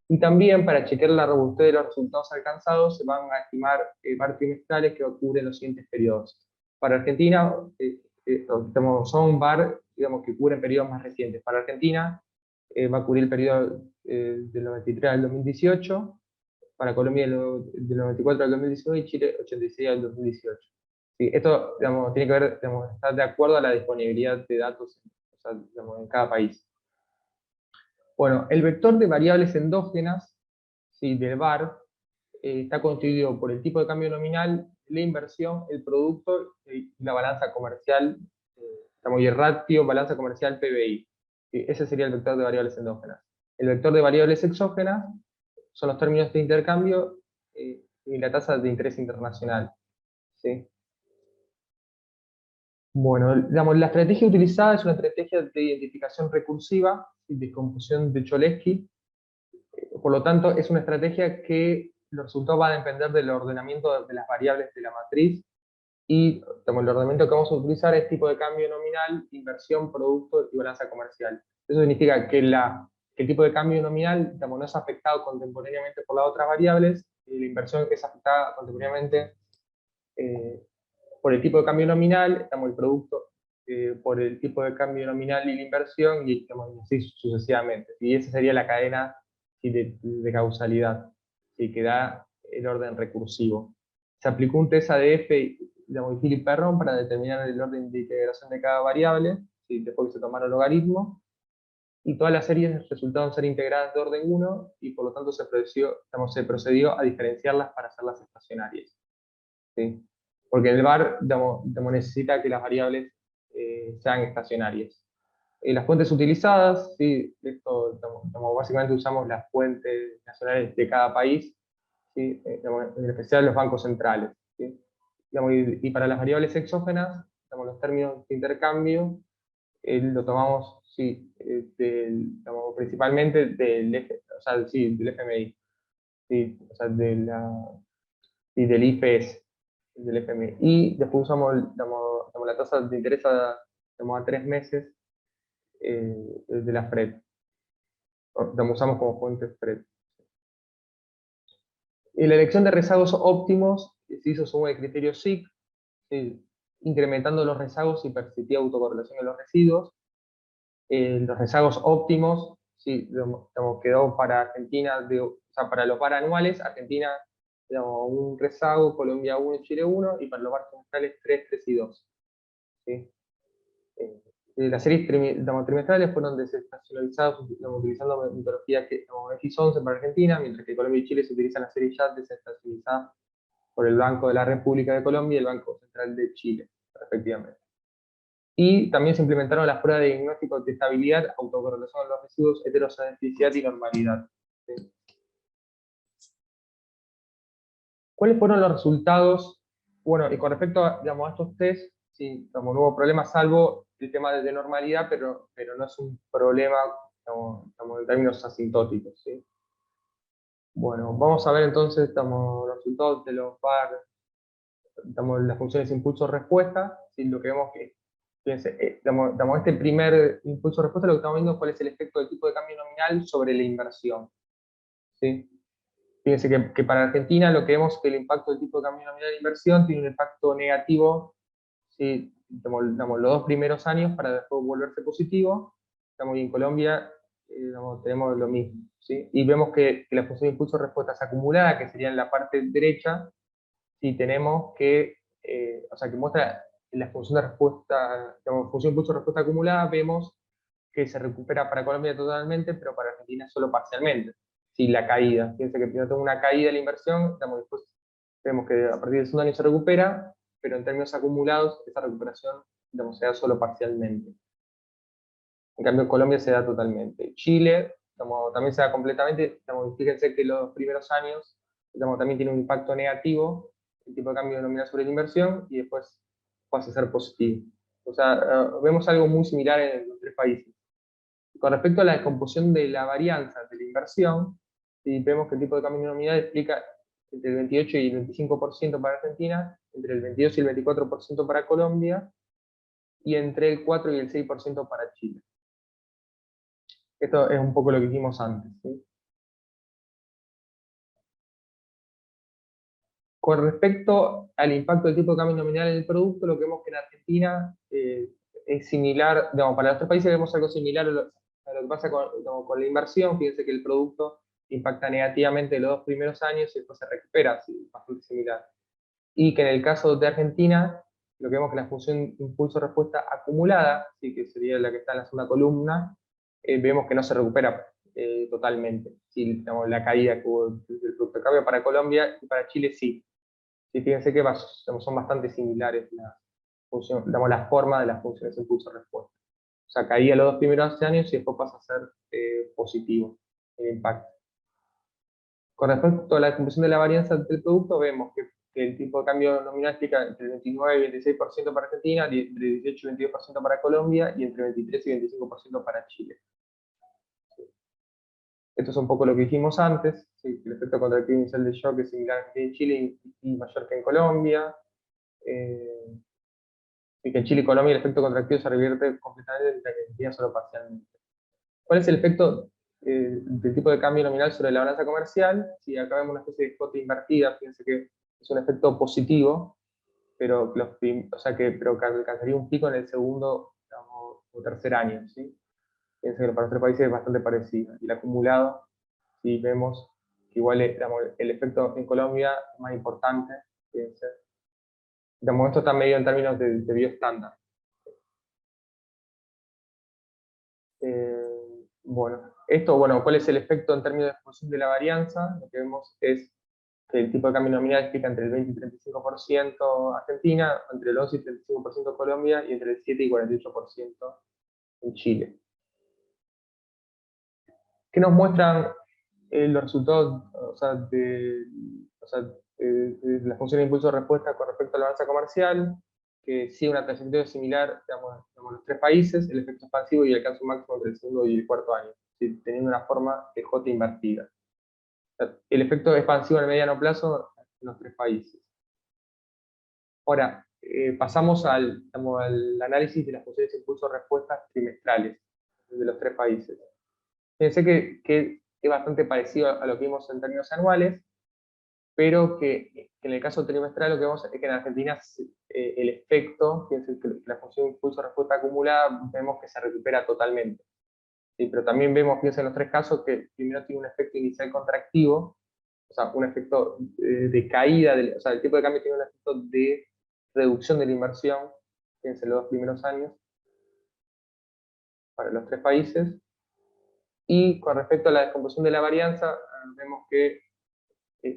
Y también, para chequear la robustez de los resultados alcanzados, se van a estimar VAR trimestrales que cubren los siguientes periodos. Para Argentina, son VAR que cubren periodos más recientes. Para Argentina, va a cubrir el periodo del 93 al 2018, para Colombia del 94 al 2019 y Chile 86 al 2018. Sí, esto tiene que ver, está de acuerdo a la disponibilidad de datos en cada país. Bueno, el vector de variables endógenas, ¿sí? Del VAR está constituido por el tipo de cambio nominal, la inversión, el producto y la balanza comercial, y el ratio balanza comercial PBI. ¿Sí? Ese sería el vector de variables endógenas. El vector de variables exógenas son los términos de intercambio y la tasa de interés internacional, ¿sí? Bueno, la estrategia utilizada es una estrategia de identificación recursiva y descomposición de Cholesky. Por lo tanto, es una estrategia que los resultados van a depender del ordenamiento de las variables de la matriz, y el ordenamiento que vamos a utilizar es tipo de cambio nominal, inversión, producto y balanza comercial. Eso significa que el tipo de cambio nominal no es afectado contemporáneamente por las otras variables, y la inversión es afectada contemporáneamente por el tipo de cambio nominal, el producto por el tipo de cambio nominal y la inversión, y así sucesivamente. Y esa sería la cadena de causalidad, que da el orden recursivo. Se aplicó un test ADF de Hill y Perron para determinar el orden de integración de cada variable, después que se tomaron logaritmos, y todas las series resultaron ser integradas de orden 1, y por lo tanto se procedió a diferenciarlas para hacerlas estacionarias, ¿sí? Porque el VAR necesita que las variables sean estacionarias. Las fuentes utilizadas, ¿sí? Esto, básicamente usamos las fuentes nacionales de cada país, ¿sí? En especial los bancos centrales, ¿sí? Y para las variables exógenas, los términos de intercambio lo tomamos, ¿sí? Principalmente del FMI, ¿sí? Del IPS, del FMI. Y después usamos la tasa de interés a 3 meses de la FRED. Usamos como fuente FRED. Y la elección de rezagos óptimos se hizo según el criterio SIC, incrementando los rezagos y permitía autocorrelación de los residuos. Los rezagos óptimos, ¿sí? Quedó para Argentina, para los VAR anuales, Argentina un rezago, Colombia 1 y Chile 1, y para los VAR trimestrales 3, 3 y 2. ¿Sí? Las series trimestrales fueron desestacionalizadas utilizando metodología X11 para Argentina, mientras que Colombia y Chile se utilizan las series ya desestacionalizadas por el Banco de la República de Colombia y el Banco Central de Chile, respectivamente. Y también se implementaron las pruebas de diagnóstico de estabilidad, autocorrelación de los residuos, heterozodificidad y normalidad. ¿Sí? ¿Cuáles fueron los resultados? Bueno, y con respecto a, digamos, a estos test, sí, digamos, no hubo problema salvo el tema de normalidad, pero no es un problema, digamos, en términos asintóticos, ¿sí? Bueno, vamos a ver entonces los resultados de los VAR, las funciones impulso-respuesta, ¿sí? Lo que vemos que, fíjense, este primer impulso-respuesta, lo que estamos viendo es cuál es el efecto del tipo de cambio nominal sobre la inversión, ¿sí? Fíjense que para Argentina lo que vemos es que el impacto del tipo de cambio nominal de inversión tiene un impacto negativo, ¿sí? Los 2 primeros años para después volverse positivo. Y en Colombia tenemos lo mismo, ¿sí? Y vemos que la función de impulso-respuesta acumulada, que sería en la parte derecha, ¿sí? Tenemos que, o sea, que muestra la función de respuesta, función impulso-respuesta acumulada, vemos que se recupera para Colombia totalmente, pero para Argentina solo parcialmente. Sí, la caída. Fíjense que primero tengo una caída de la inversión, después vemos que a partir del segundo año se recupera, pero en términos acumulados, esa recuperación se da solo parcialmente. En cambio, en Colombia se da totalmente. Chile también se da completamente. Fíjense que los primeros años también tiene un impacto negativo, el tipo de cambio nominal sobre la inversión, y después pasa a ser positivo. O sea, vemos algo muy similar en los 3 países. Con respecto a la descomposición de la varianza de la inversión, si vemos que el tipo de cambio nominal explica entre el 28 y el 25% para Argentina, entre el 22 y el 24% para Colombia, y entre el 4 y el 6% para Chile. Esto es un poco lo que hicimos antes, ¿sí? Con respecto al impacto del tipo de cambio nominal en el producto, lo que vemos que en Argentina es similar, para los 3 países vemos algo similar a lo que pasa con la inversión. Fíjense que el producto impacta negativamente los 2 primeros años y después se recupera, ¿sí? Bastante similar. Y que en el caso de Argentina, lo que vemos que la función impulso-respuesta acumulada, ¿sí? Que sería la que está en la segunda columna, vemos que no se recupera totalmente. ¿Sí? La caída que hubo del producto de cambio para Colombia y para Chile sí. Sí, fíjense que son bastante similares las formas de las funciones impulso-respuesta. O sea, caía los 2 primeros años y después pasa a ser positivo el impacto. Con respecto a la descomposición de la varianza del producto, vemos que el tipo de cambio nominal explica entre el 29 y 26% para Argentina, entre 18 y 22% para Colombia, y entre 23 y 25% para Chile. Esto es un poco lo que dijimos antes, ¿sí? El efecto contractivo inicial de shock es similar en Chile y mayor que en Colombia. Y que en Chile y Colombia el efecto contractivo se revierte completamente, en Argentina solo parcialmente. ¿Cuál es el efecto del tipo de cambio nominal sobre la balanza comercial? Si acá vemos una especie de cuota invertida, fíjense que es un efecto positivo, pero que alcanzaría un pico en el segundo o tercer año, ¿sí? Fíjense que para otros países es bastante parecido. Y el acumulado, si vemos que igual el efecto en Colombia es más importante, fíjense. Esto está medido en términos de bioestándar. ¿Cuál es el efecto en términos de exposición de la varianza? Lo que vemos es que el tipo de cambio nominal explica entre el 20 y 35% Argentina, entre el 11 y 35% Colombia, y entre el 7 y 48% en Chile. ¿Qué nos muestran los resultados de la función de impulso de respuesta con respecto a la balanza comercial? Que sigue una trayectoria similar, en los 3 países, el efecto expansivo y el alcance máximo entre el segundo y el cuarto año, ¿sí? Teniendo una forma de J invertida. El efecto expansivo en el mediano plazo en los 3 países. Ahora, pasamos al análisis de las funciones de impulso de respuesta trimestrales de los 3 países. Fíjense que es bastante parecido a lo que vimos en términos anuales, pero que en el caso trimestral lo que vemos es que en Argentina el efecto, fíjense que la función impulso-respuesta acumulada, vemos que se recupera totalmente. ¿Sí? Pero también vemos, fíjense en los 3 casos, que primero tiene un efecto inicial contractivo, o sea, un efecto de caída, o sea, el tipo de cambio tiene un efecto de reducción de la inversión, fíjense los 2 primeros años, para los 3 países. Y con respecto a la descomposición de la varianza, vemos que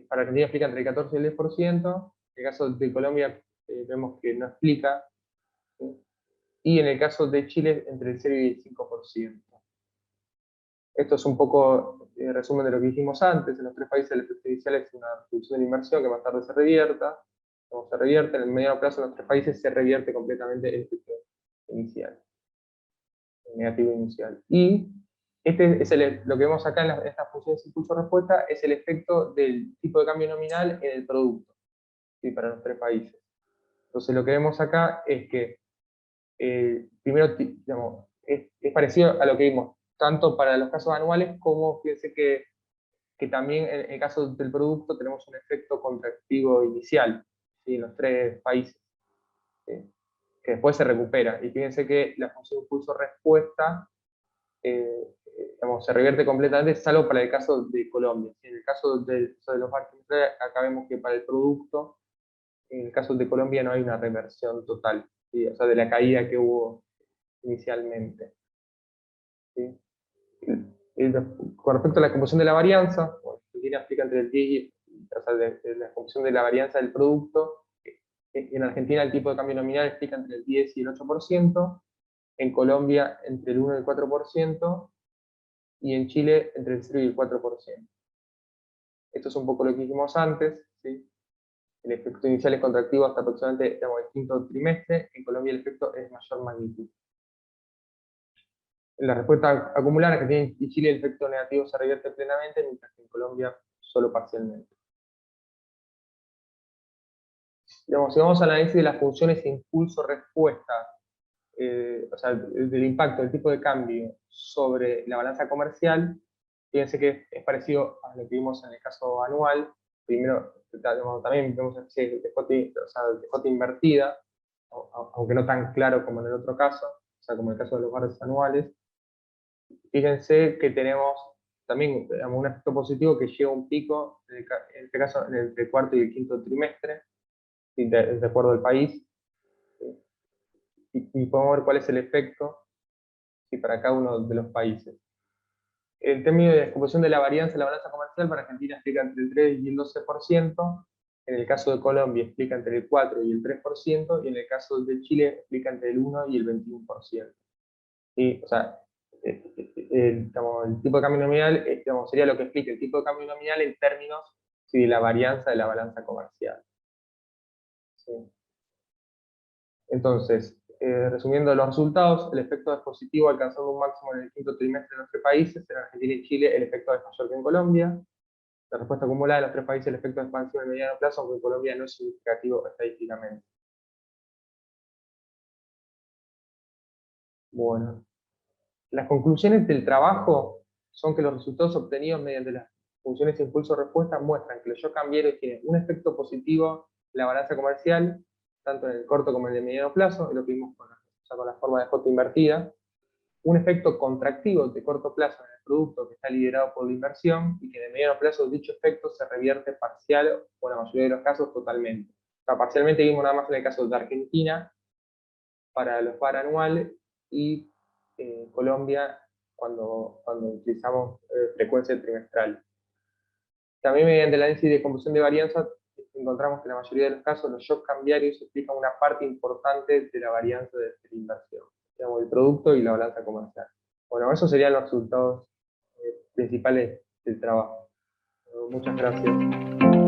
para Argentina explica entre el 14 y el 10%, en el caso de Colombia vemos que no explica, ¿sí? Y en el caso de Chile entre el 0 y el 5%. Esto es un poco resumen de lo que dijimos antes, en los 3 países el efecto inicial es una reducción de la inversión que más tarde se revierta, como se revierte, en el mediano plazo en los 3 países se revierte completamente el efecto inicial, el negativo inicial. Y este es lo que vemos acá en estas funciones impulso-respuesta, es el efecto del tipo de cambio nominal en el producto, ¿sí? Para los 3 países. Entonces lo que vemos acá es que, primero, digamos, es parecido a lo que vimos, tanto para los casos anuales como, fíjense que también en el caso del producto tenemos un efecto contractivo inicial, ¿sí? En los 3 países, ¿sí? Que después se recupera. Y fíjense que la función impulso-respuesta se revierte completamente, salvo para el caso de Colombia. En el caso de los marcos, acá vemos que para el producto, en el caso de Colombia no hay una reversión total, ¿sí? O sea, de la caída que hubo inicialmente, ¿sí? Con respecto a la composición de la varianza, bueno, Argentina explica entre el 10 y, o sea, de la composición de la varianza del producto, en Argentina el tipo de cambio nominal explica entre el 10 y el 8%, en Colombia entre el 1 y el 4%, y en Chile entre el 0 y el 4%. Esto es un poco lo que dijimos antes, ¿sí? El efecto inicial es contractivo hasta aproximadamente, digamos, el quinto trimestre, en Colombia el efecto es mayor magnitud. En la respuesta acumulada, en Argentina y Chile el efecto negativo se revierte plenamente, mientras que en Colombia solo parcialmente. Digamos, si vamos al análisis de las funciones impulso-respuesta, o sea, del impacto del tipo de cambio sobre la balanza comercial, fíjense que es parecido a lo que vimos en el caso anual. Primero, también vemos de J invertida, aunque no tan claro como en el otro caso, o sea, como en el caso de los barres anuales. Fíjense que tenemos también, digamos, un efecto positivo que llega a un pico, en este caso entre el cuarto y el quinto trimestre, de acuerdo al país. Y podemos ver cuál es el efecto, ¿sí? Para cada uno de los países. En términos de descomposición de la varianza de la balanza comercial, para Argentina explica entre el 3 y el 12%, en el caso de Colombia explica entre el 4 y el 3%, y en el caso de Chile explica entre el 1 y el 21%. ¿Sí? O sea, el tipo de cambio nominal sería lo que explica el tipo de cambio nominal en términos, ¿sí? De la varianza de la balanza comercial. ¿Sí? Entonces, resumiendo los resultados, el efecto es positivo alcanzando un máximo en el quinto trimestre en los 3 países, en Argentina y Chile el efecto es mayor que en Colombia. La respuesta acumulada en los 3 países el efecto de expansión en mediano plazo, aunque en Colombia no es significativo estadísticamente. Bueno, las conclusiones del trabajo son que los resultados obtenidos mediante las funciones impulso-respuesta muestran que los shock cambiarios tienen un efecto positivo en la balanza comercial, tanto en el corto como en el mediano plazo, es lo que vimos con la forma de J invertida, un efecto contractivo de corto plazo en el producto que está liderado por la inversión, y que en el mediano plazo dicho efecto se revierte parcial, o en la mayoría de los casos totalmente. O sea, parcialmente vimos nada más en el caso de Argentina, para los par anuales, y Colombia cuando utilizamos frecuencia trimestral. También mediante el análisis de conversión de varianza encontramos que en la mayoría de los casos los shocks cambiarios explican una parte importante de la varianza de la inversión, digamos, el producto y la balanza comercial. Bueno, esos serían los resultados principales del trabajo. Muchas gracias.